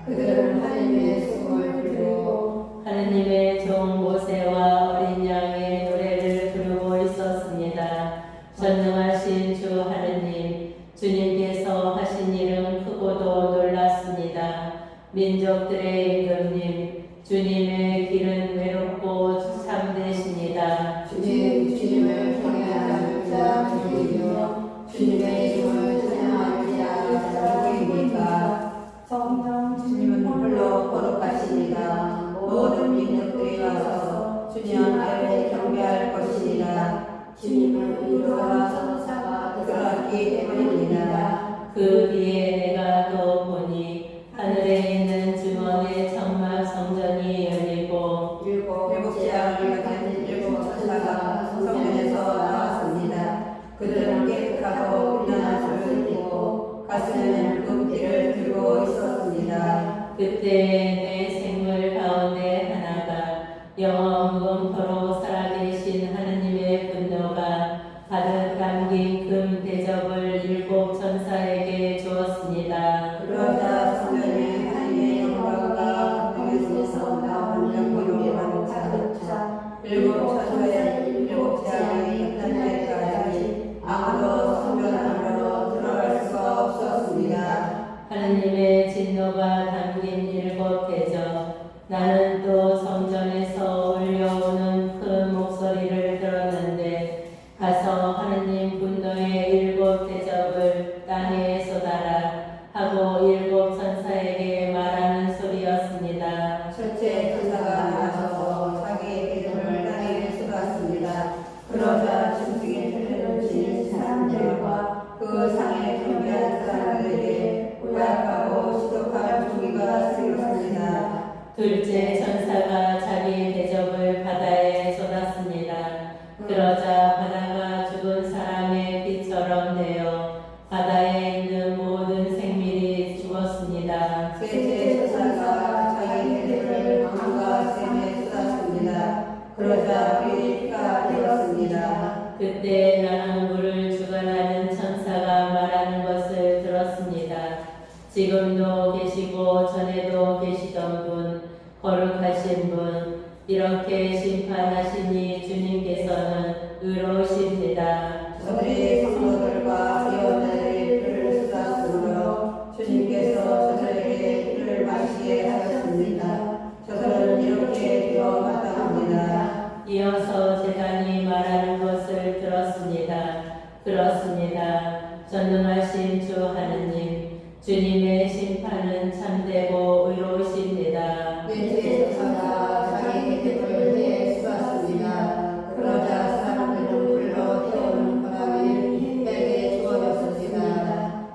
S2: 그들은 하느님의 숨을 들고
S1: 하느님의 종 모세와 어린 양의 노래를 부르고 있었습니다. 전능하신 주 하느님, 주님께서 하신 일은 크고도 놀랐습니다. 민족들의 임금님, 주님의 길은 외롭고 참되십니다.
S2: 주님을 경외하는 자 누구이며 주님의 이름을 찬양하는 자 누구입니까?
S3: 성령
S2: 주님은 홀로 거룩하시니라. 모든 민족들이 와서 주님 앞에 경배할 것이니라.
S3: 주님을 위로하는 천사가
S2: 그렇기 때문입니다.
S1: 그 뒤에 내가 또 보니 하늘에 있는 주원의 천막 성전이 열리고
S2: 일곱 재앙을 가진 일곱 천사가 성전에서 나왔습니다. 그들은 깨끗하고 빛나는 옷을 입고 가슴에는 금띠를 들고 있었습니다.
S1: 그때 내 생물 가운데 하나가 영원토록 살아계신 하느님의 분노가 가득 담긴 금 대접을 일곱 천사에게 주었습니다.
S2: 그러자 성전에 하나님의 영광과 거기서 나온 영광으로 가득 차 일곱 천사의 일곱 재앙이 끝날 때까지 아무도 성전 안으로 들어갈 수가 없었습니다.
S1: 하느님의 진노가 담긴 일곱 대접. 나는 또 성전에서 울려오는 큰 목소리를 들었는데 가서 하느님 분노의 일곱 대접을 땅에 쏟아라 하고 일곱 천사에게 말하는 소리였습니다.
S2: 첫째 천사가 나서서 자기의 기름을 땅에 쏟았습니다. 그러자 짐승의 표를 지닌 사람들과 그 상에 경배한 사람들에게 고약하고 시독한 종기가 쓰였습니다.
S1: 둘째 천사가 자기의 대접을 바다에 쏟았습니다. 그러자 바다가 죽은 사람의 피처럼 되어 바다에 있는 모든 생물이 죽었습니다.
S2: 셋째 천사가 자기의 기름을 강과 샘에 쏟았습니다. 그러자 피가 되었습니다.
S1: 그때 나는 물을 주관하는 천사가 말하는 것을 들었습니다. 지금도 계시고 전에도 계시던 분, 거룩하신 분, 이렇게 심판하시니 주님께서는 의로우십니다.
S2: 저들이 성도들과 예언자들의 피를 쏟았으므로 주님께서 저들에게 피를 마시게 하셨습니다. 저들은 이렇게 되어 마땅합니다.
S1: 이어서 제단이 말하는 것을 들었습니다. 그렇습니다. 전능하신 주 하느님, 주님의 심판은 참되고 의로우십니다.
S2: 넷째 천사가 자기의 기름을 해에 쏟았습니다. 그러자 사람들은 불로 태우는 바람이 햇볕에 주어졌습니다.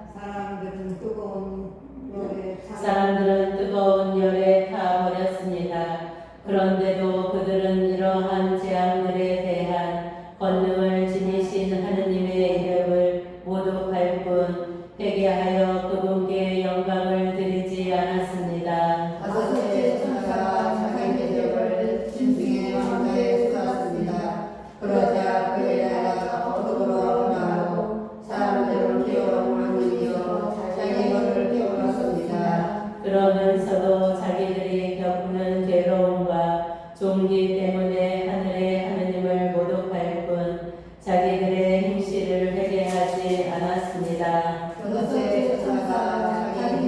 S1: 사람들은 뜨거운 열에 타버렸습니다. 그런데도 그들은 이러한 재앙들에 대한 권능을 지니신 하느님의 이름을 모독할 뿐 회개하여 그분께 영광을 드리지 않았습니다.
S2: 다섯째 천사가 자기 대접을 짐승의 왕자에 쏟았습니다. 그러자 그의 나라가 어둠으로 변하고 사람들은 기어로 만들며 자기 것을 깨우렸습니다.
S1: 그러면서도 자기들이 겪는 괴로움과 종기 때문에 하늘의 하느님을 모독할 뿐 자기들의 행실을 회개하지 않았습니다.
S2: 여섯째 천사가 자기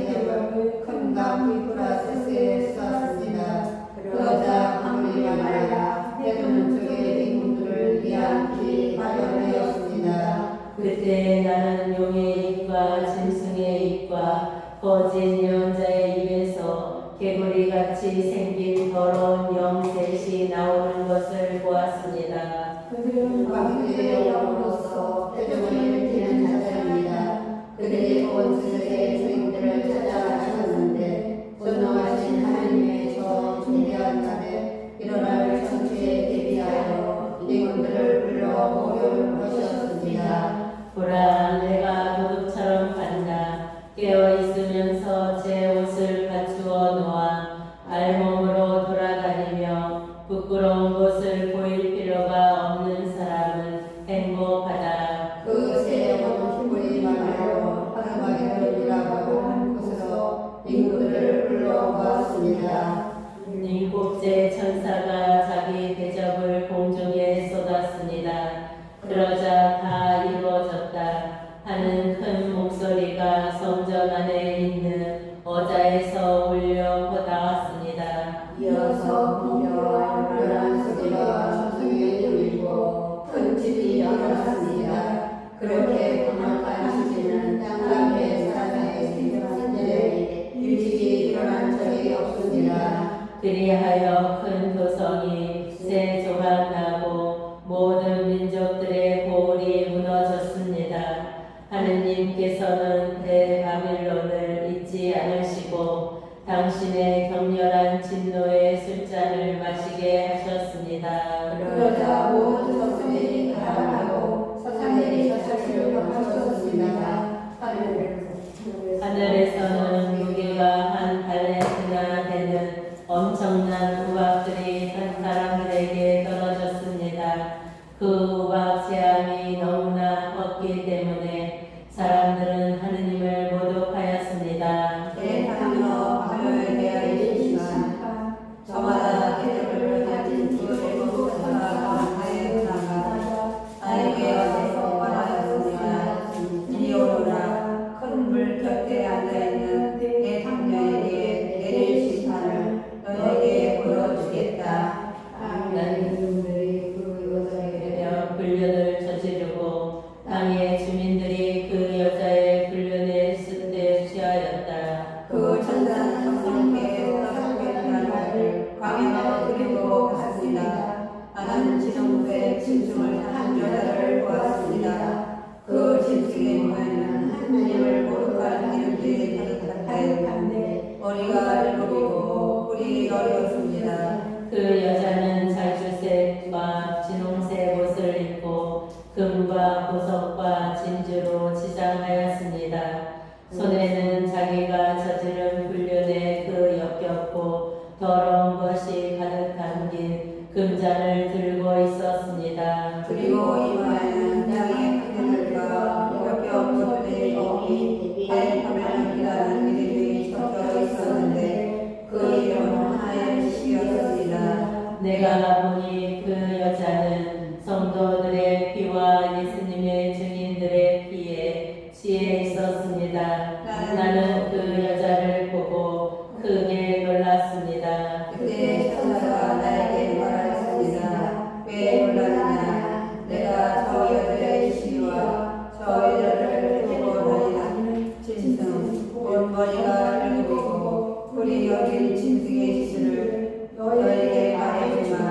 S1: 짐승의 입과 거짓 예언자의 입에서 개구리같이 생긴 더러운 영셋이 나오는 것을 보았습니다.
S3: 그들은 왕들의 영으로서 표적을 지는 자들입니다. 그들이 온 세상의 주인들을 찾아가셨는데 전능하신 하나님의 저 중대한 날에 일어날 천추에 대비하여 이군들을 불러 모욕하셨습니다.
S1: 보라, 내가 도둑처럼 간다. 깨어 있으면서 제 옷을 갖추어 놓아 알몸으로 돌아다니며 부끄러운 것을 보일 필요가 없는 사람은 행복하다.
S3: 그 세력은 힘을 말하여 하나마게를 한 곳에서 인구들을 불러 모았습니다.
S1: 일곱째 천사가 자기 대접을 공중에 쏟았습니다. 그러자 다 이루어졌다 하는 큰 목소리가 성전 안에 있는 어자에서 울려 퍼닿았습니다.
S3: 이어서 공평한 불안한 소리가 천상에 들리고 큰 집이 일어났습니다. 그렇게 강력한 지진은 땅가운데 사상의 생명들에게 일찍이 일어난 적이 없습니다.
S1: 그리하여 큰 도성이 새 조각 나고 모든 민족들의 고울이 무너졌습니다. 하느님께서는 대바빌론을 잊지 않으시고 당신의 격렬한 진노의 술잔을 마시게 하셨습니다.
S3: 그러자 모든 성들이 가라앉고 사상들이 자신을 감추었습니다.
S1: 하늘에서는 무게가 한 달렌트나 되는 엄청난 우박들이 한 사람들에게 떨어졌습니다. 그 우박 재앙이 너무나 컸기 때문에 사람들은 하느님을 모독하였습니다.
S3: 대단하며 바로에 대하여 있지만 저마다 계절을 가진 이웃의 천사가 하였나가 나에게 와서 말하였습니다. 이리 오너라. 큰 물 곁에 앉아있는 내 탕자에게 내릴 심판을 너에게 보여주겠다.
S1: 나는 그 여자에게 불륜을 저지르고 땅의 주민들이 그 여자의 불륜의 습대에 취하였다.
S3: 그 천사는 성령께 사사겠다는 말을 광야로 드리고 갔습니다. 나는 지성부에 짐승을 한 여자를 보았습니다. 그 짐승의 모양은 하나님을 모독한 이름들이 가득하였는데 머리가 일곱이고 뿔이 열이었습니다.
S1: 그 여자는 자주색과 진홍색 옷을 입고 금과 보석과 진주로 치장하였습니다. 손에는 자기가 저지른 불륜에 그 역겹고 더러운 것이 가득 담긴 금잔을 들고 있었습니다.
S3: 그리고 이마에는 땅의 하늘과 역겹 기존의 영이 하얀카멜이라는 이름이 적혀 있었는데 그 이름은 하얀 시였습니다.
S1: 내가 보니 그 여자는 성도들의 피와 예수님의 증인들의 피에 취해 있었습니다. 나는 그 여자를 보고 크게 놀랐습니다.
S3: 그때 천사가 나에게 말하였습니다. 왜 놀랐느냐? 내가 저 여자의 시와 저 여자를 두고 다니는 짐승 온 머리가 일곱이고 뿔이 여긴 짐승의 시를 너에게 말해주마.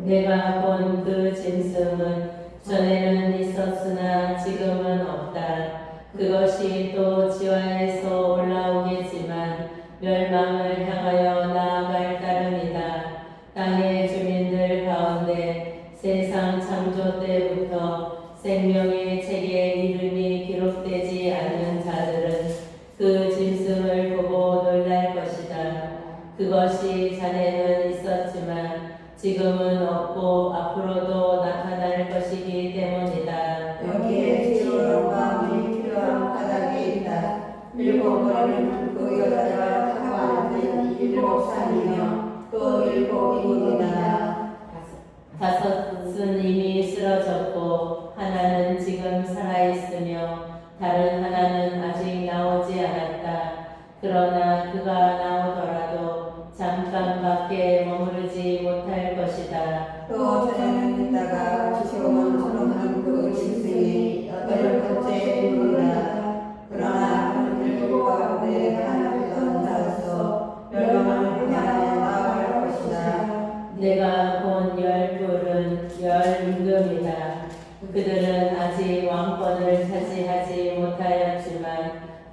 S1: 내가 본 그 짐승은 전에는 있었으나 지금은 없다. 그것이 또 지화에서 올라오겠지만 멸망을 향하여 나아갈 따름이다. 땅의 주민들 가운데 세상 창조 때부터 생명의 책에 이름이 기록되지 않는 자들은 그 짐승을 보고 놀랄 것이다. 그것이 전에는 있었지만 지금은 없고 앞으로도 나타날 것이기 때문이다.
S3: 여기에 지혜와 마음이 필요한 까닭이 있다. 일곱 머리는 그 여자가 타고 앉은 일곱 산이며 또 일곱 이국이다.
S1: 다섯은 이미 쓰러졌고 하나는 지금 살아있으며 다른 하나는 아직 나오지 않았다. 그러나 그가 나오더라도 잠깐밖에 머무르지 못할 것이다.
S3: 또 저녁은 있다가 지켜온 처럼한 그 짐승이 여덟 번째 이국이다. 그러나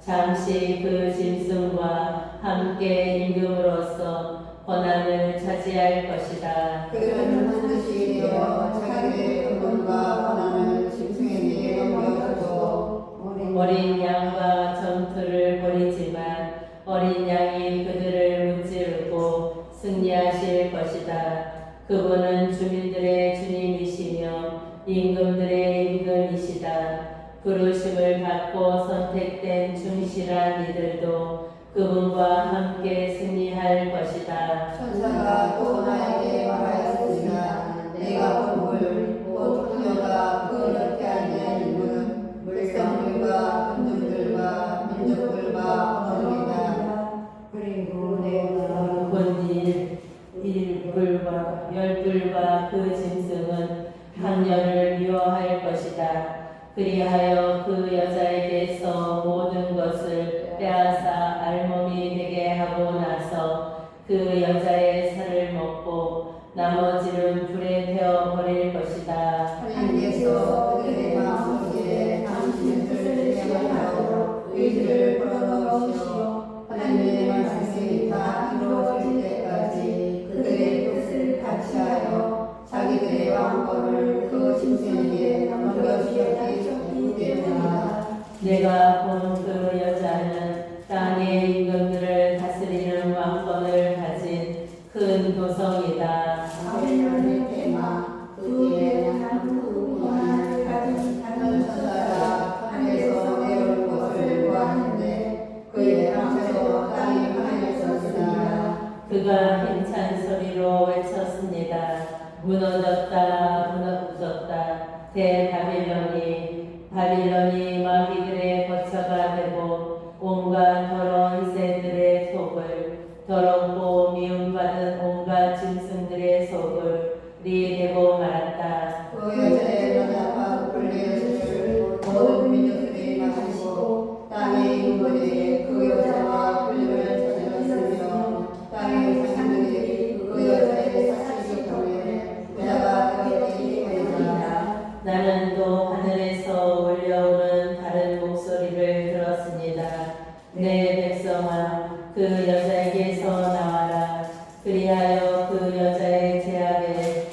S1: 잠시 그 짐승과 함께 임금으로서 권한을 차지할 것이다.
S2: 그들은 반드시 되어 자기의 권능과 권한을 짐승에게 넘겨주고
S1: 어린 양과 전투를 벌이지만 어린 양이 그들을 무찌르고 승리하실 것이다. 그분은 주민들의 주님이시며 임금들의 임금이시다. 부르심을 받고 선택된 충실한 이들도 그분과 함께 승리할 것이다.
S2: 천사가 또 나에게 말하였으나 내가 본 곧 그녀가 그 옆에 앉은 인물은 물성들과 군중들과 민족들과 언어들이다. 그리고 내가
S1: 일불과 열불과 그 짐승은 향년을 미워할 것이다. 그리하여 그 여자에게서 모든 것을 빼앗아 알몸이 되게 하고 나서 그 여자의 살을 먹고 나머지는 불에 태워 버릴 것이다.
S2: 하나님께서 그들의 마음속에 당신의 뜻을 행하여 의지를 풀어넣으시오. 하나님의 말씀이 다 이루어질 때까지 그들의 뜻을 같이하여 자기들의 왕권을 그 짐승에게 넘겨주셨기때문이다.
S1: 내가 본 그 여자는 땅의 임금들을 다스리는 왕권을 가진 큰 도성이다.
S2: 바벨론의 테마 그 뒤에는 그 고난을 가진 하늘 천사가 하늘에서 내려올 것을 보았는데 그의 방패로 땅이 하늘에서으나
S1: 그가 힘찬 소리로 외쳤습니다. 무너졌다, 무너졌다. 바빌론이 마귀들의 거처가 되고 온갖 더러운 새들의 속을, 더럽고 미움받은 온갖 짐승들의 속을이 되고 말았다.
S2: 그 여자의 연합하고 불리를 모든 민족들이 마시고 땅의 인물이 그 여자와 불리를 찾았으며 땅의 사람들이 그 여자의 사실적으로 부자가 되었기 때문이다.
S1: 나는 또 하늘에서 올려오는 다른 목소리를 들었습니다. 내 백성아, 그 여자에게서 나와라. 그리하여 그 여자의 죄악에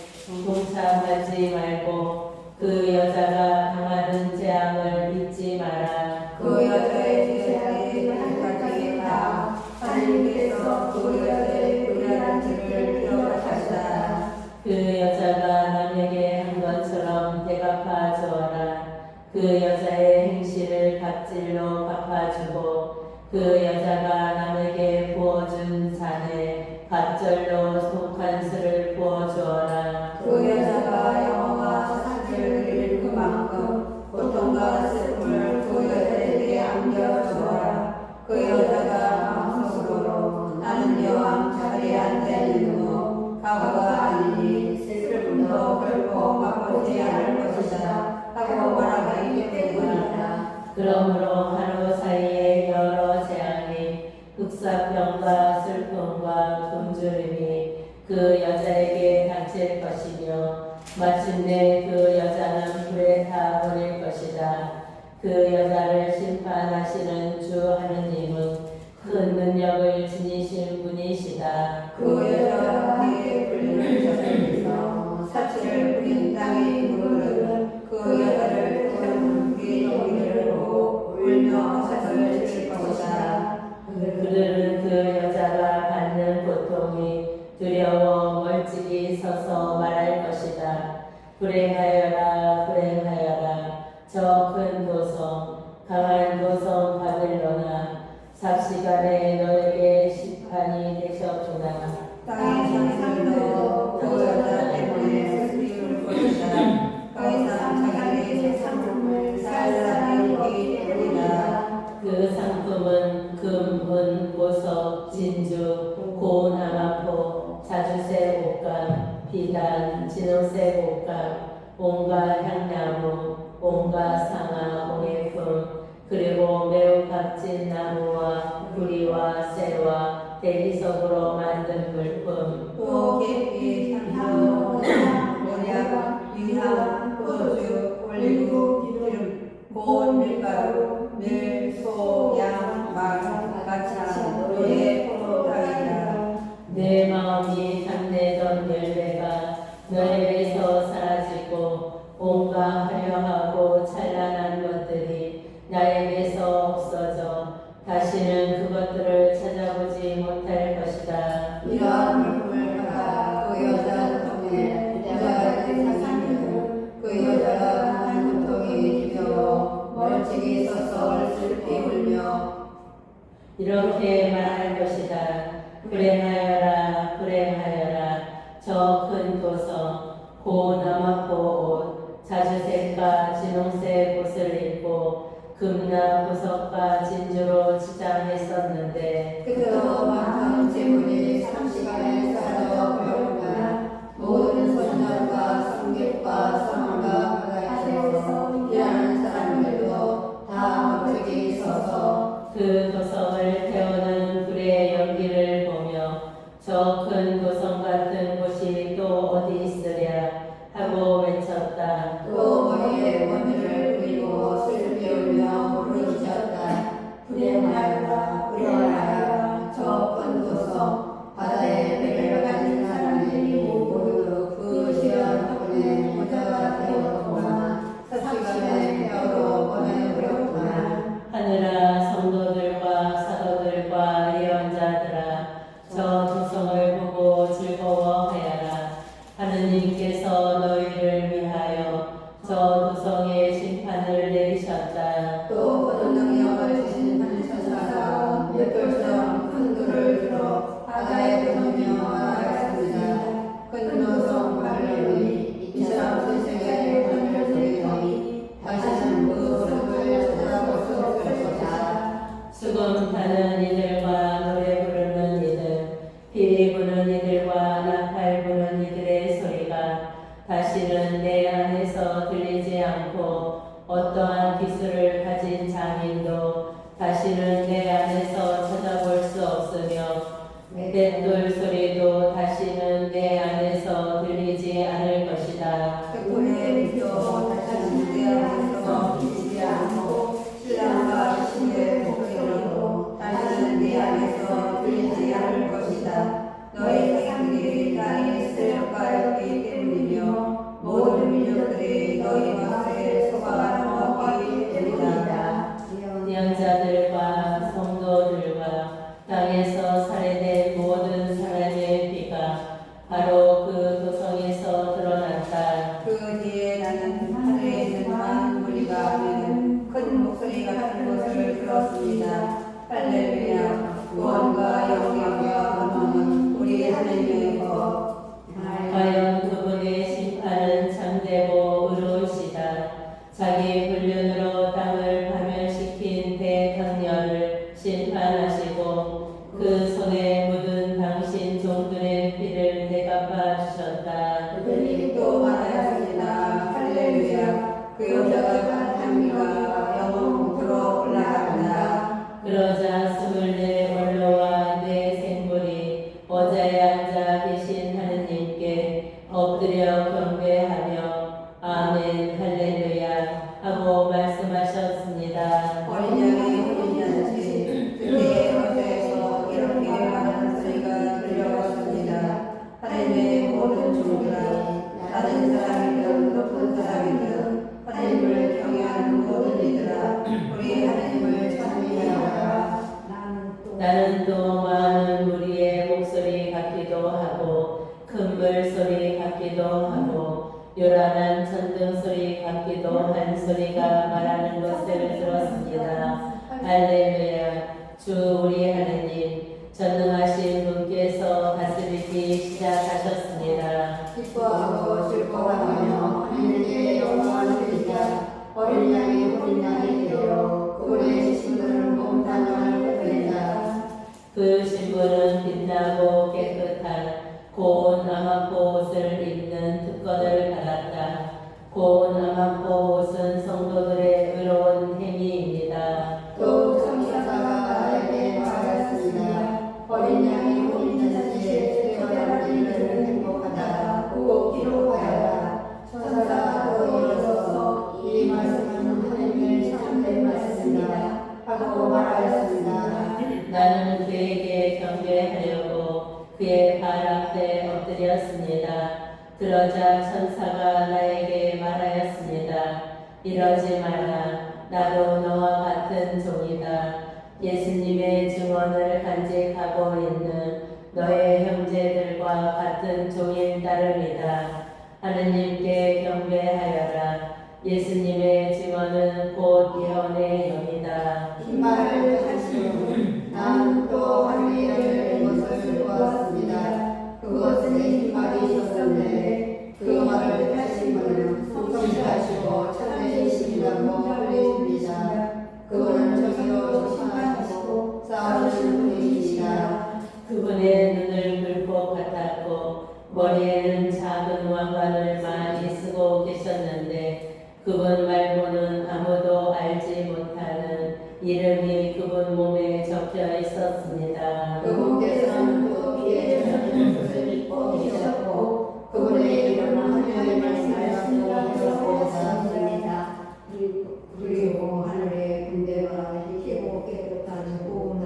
S1: 동참하지 말고 그 여자가 당하는 재앙을 잊지 마라.
S2: 그 여자의 죄악이 하늘까지 다 하나님께서 그 여자의 불의한 죄를 기억하셨다.
S1: 그 여자가 남에게 한 것처럼 대갚아 주어라. 그 여자의 행실을 갑질로 갚아주고 그 여자가 남에게 부어준 잔에 갑절로 속한수를 부어주어라.
S2: 그 여자가 영어와 사실을 그릴 그만큼 고통과 슬픔을 그 여자에게 안겨주어라. 그 여자가 마음속으로 나는 여왕 자리에 앉아있는 과거가 아니니 슬픔도 결코 맛보지 않을 것이다 하고 말하기 때문이다.
S1: 그러므로 하루 사이에 여러 재앙이 흑사병과 슬픔과 굶주림이 그 여자에게 닥칠 것이며 마침내 그 여자는 불에 타 버릴 것이다. 그 여자를 심판하시는 주 하느님은 큰 능력을 지니신 분이시다.
S2: 그 여자의 불륜을 저지르면서 사치를 부린 땅의 인물은 그 여자를 태우는 귀동이를 보고 울며 사슬을 칠 것이다.
S1: 그들은 그 여자가 받는 고통이 두려워 멀찍이 서서 말할 것이다. 불행하여라, 불행하여라. 저 큰 도성, 강한 도성 바벨론아, 삽시간에 너에게 심판이 되셨구나.
S2: 땅의 상상도 그 여자 때문에 슬픔을 보였다. 더 이상 자기의 상품을 살 사람이 없기 때문이다.
S1: 그 상품은 금, 은, 보석, 진주, 고운 나마포, 자주색 옷감, 비단, 진홍색 옷감, 온갖 향나무, 온갖 상아, 옹해품, 그리고 매우 값진 나무와 구리와 쇠와 대리석으로 만든 물품,
S2: 또 계피, 향료, 모략, 유향, 고주, 올리브, 기름, 고운 밀가루, 밀, 소, 양,
S1: 다시는 그것들을 찾아보지 못할 것이다.
S2: 이러한 물품을 받아 그 여자 통에 여자의 사상이요 그 여자가 한 고통이 지겨워 멀찍이 서서 슬피 울며
S1: 이렇게 말할 것이다. 불행하여라, 불행하여라. 저 큰 도서, 고 남았고 옷, 자주색과 진홍색 옷을 입고 금나 보석과 진주로 치장했었는데
S2: 그도 많던 재물이 30안에 쌓여 보였구나. 모든 선전과 성객과 성과 바다에서 일하는 사람들도 다 멀찍이 서서
S1: 그 도성을 태우는 불의 연기를 보며 저 큰 도성 같은 곳이 또 어디 있으랴 하고 외쳤다.
S2: 또 머리에 원주를 그리고 슬피 울며 부르짖었다. 불행하여라 불행하여라 저 큰 도성 바다에 배를 가진 사람들이 모두 그 시련뿐에 모자가 되었구나. 삽시간에 뼈로 보내버렸구나.
S1: 하늘아 성도들과 사도들과 예언자들아 저 도성을 보고 즐거워하여라. 하느님께서 너희를 위하여 저 도성의 심판을 내리셨다.
S2: 또 큰 능력을 지닌 한 천사가 맷돌처럼 큰 돌을 들어 바다에 던지며 말하였습니다. 큰 도성 발령이 이처럼 세상에 하늘 소리더니 다시는 그 모습을 찾아볼 수 없을 것이다.
S1: 수금 타는 이들과 노래 부르는 이들, 피리 부는 이들과 나팔 부는 이들의 소리가 다시는 내 안에서 들리지 않고 어떠한 기술을 가진 장인도 다시는 내 안에서 찾아볼 수 없으며 맷돌 소리도 다시는 내 안에서 들리지 않을 것이다.
S2: 그의 빛도 다시는 내 안에서 비치지 않고 신랑과 신의 목소리도 다시는 내 안에서 들리지 않을 것이다. 너희 사람들이 땅에 세력가였기 때문이며 모든 민족들이 너희 맛에 속아넘었기 때문이다.
S1: 예언자들과 성도들과 땅에서 살해된 모든 사람의 피가 바로 그 도성에서 드러났다.
S2: 그 뒤에 나는 하늘에 있는 많은 무리가 하는 큰 목소리 같은 것을 들었습니다. 할렐루야 구원과 영광과 권능은 우리 하나님의 것.
S1: 과연 그분의 심판은 참되고 의로우시다. 자기 불륜으로 땅을 파멸시킨 대강렬을 심판하시고 그 손에 묻은 당신 종들의 피를 대갚아 주셨다.
S2: 그들이 또 말하였습니다. 할렐루야 그 여자가 간 향기가 영원토록 올라간다.
S1: 그러자 24 원로와 네 생물이 어자에 앉아 계신 하느님께 엎드려 경배하며 아멘 할렐루야 하고 말씀하셨습니다.
S2: 어린 양이 혼인잔치 그때의 거제에서 이렇게 많은 소리가 들려왔습니다. 하나님의 모든 종들아 낮은 사람이든 높은 사람이든 하나님을 경외하는 모든 이들아 우리 하나님을 찬미하라.
S1: 나는 또 많은 무리의 목소리 같기도 하고 큰 물소리 같기도 하고 요란한 천둥 소리 같기도 한 소리가 말하는 것을 들었습니다. 할렐루야 주 우리 하느님 전능하신 분께서 다스리기 시작하셨습니다.
S2: 기뻐하고 즐거워하며 하나님께 영광을 드리자. 어린 양이 혼인 양이 되어 그분의 신분을 몸담을 보낸다.
S1: 그 신부는 빛나고 깨끗한 고운 아마포 옷을 입는 특권을 받았다. 고운 아마포 옷은 성도들의 의로운 행위입니다.
S2: 또 천사가 나에게 말하였습니다. 어린 양이 혼인잔치에 초대받은 이들은 행복하다. 꼭 기록하여라. 천사가 또 일어서서 이 말씀은 하나님의 참된 말씀이다 하고 말하였습니다.
S1: 나는 그에게 경배하려고 그의 발 앞에 엎드렸습니다. 그러자 천사가 나에게 말하였습니다. 이러지 마라. 나도 너와 같은 종이다. 예수님의 증언을 간직하고 있는 너의 형제들과 같은 종일 따름이다. 하느님께 경배하여라. 예수님의 증언은 곧 예언의 영이다.
S3: 이 말을 하시고 나는 또 하늘에 것을 보았습니다. 그것은 이 말이 있었는데 그 말을 하신 분은 성실하시고 참되시리라고 알려줍니다. 그분은 저기로 심판하시고 싸우시는 분이시라.
S1: 그분의 눈을 불꽃 같았고 머리에는 작은 왕관을 많이 쓰고 계셨는데 그분 말고는 아무도 알지 못하는 이름이 그분 몸에 적혀 있었습니다.
S3: 그분께서는 또 피에 젖은 옷을 입고 계셨고 그분의 이름은 하늘의 말씀이라고 하셨습니다.
S2: 그리고 하늘의 군대가 희고 깨끗한 고운한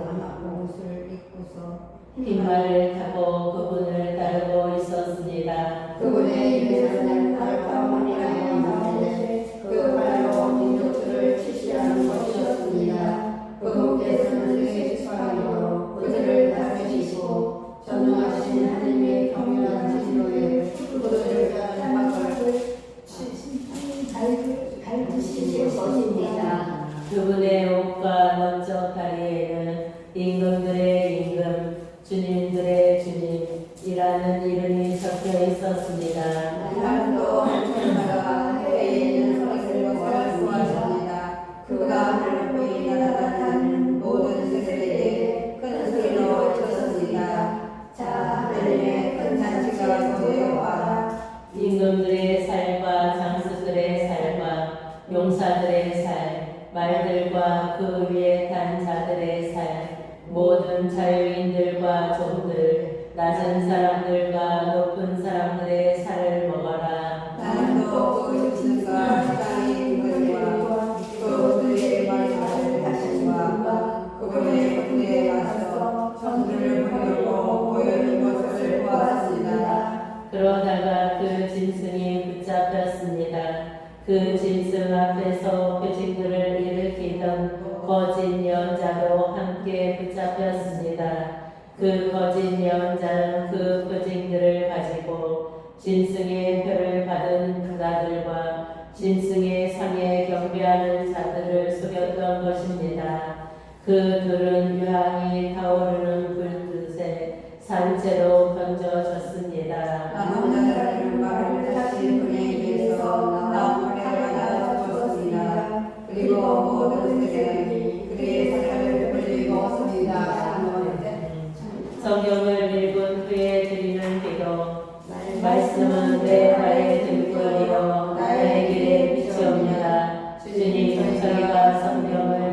S2: 옷을 입고서
S1: 빈말을 타고 그분을 따르고 있었습니다.
S3: 그분의 입에서는 알파몬이라고 하는데 그 발로 민족들을 치시하는 것이었습니다. 그분께서는 세계 지팡이로 그들을 다스리시고 전능하신 하나님의 경륜한 진노에 그들을 따른 박을 밟으실 것입니다.
S1: 그분의 옷과 넓적 다리에는 임금들의 임금, 주님들의 주님이라는 이름이 적혀 있었습니다.
S3: 나는 또 한천사가 해에 있는 것을 보았습니다. 그가 하늘을 날아가는 모든 새들에게 큰 소리로 외쳤습니다. 자, 하늘에 큰 잔치가 모여와
S1: 임금들의 살과 장수들의 살과 용사들의 살, 말들과 그 위에 탄 자들의 살, 모든 자유인들과 종들, 낮은 사람들과 높은 사람들의 살을 먹어라.
S3: 나는 또그 짐승과 땅의 그물과 그들의 말씀을 하시니와 그분의 군대에 맞서 천들을 부르고 보이는 것을 보았습니다.
S1: 그러다가 그 짐승이 붙잡혔습니다. 그 짐승 앞에서 표징들을 일으키던 거짓 예언자도 함께 붙잡혔습니다. 그 거짓 예언자는 그 표징들을 가지고 짐승의 표를 받은 그가들과 짐승의 상에 경배하는 자들을 속였던 것입니다. 그 둘은 유황이 타오르는 불뜻에 산채로 던져졌습니다.
S3: 남은 자들은 말을 하신 분에게서 나무를 받아 주었습니다. 그리고 모든 세상이 그의 사랑을 흘리고 먹었습니다.
S1: 성경을 읽은 후에 드리는 기도. 말씀은 내 발의 등불이요 나의 길의 빛이옵니다. 주님, 저희가 성경을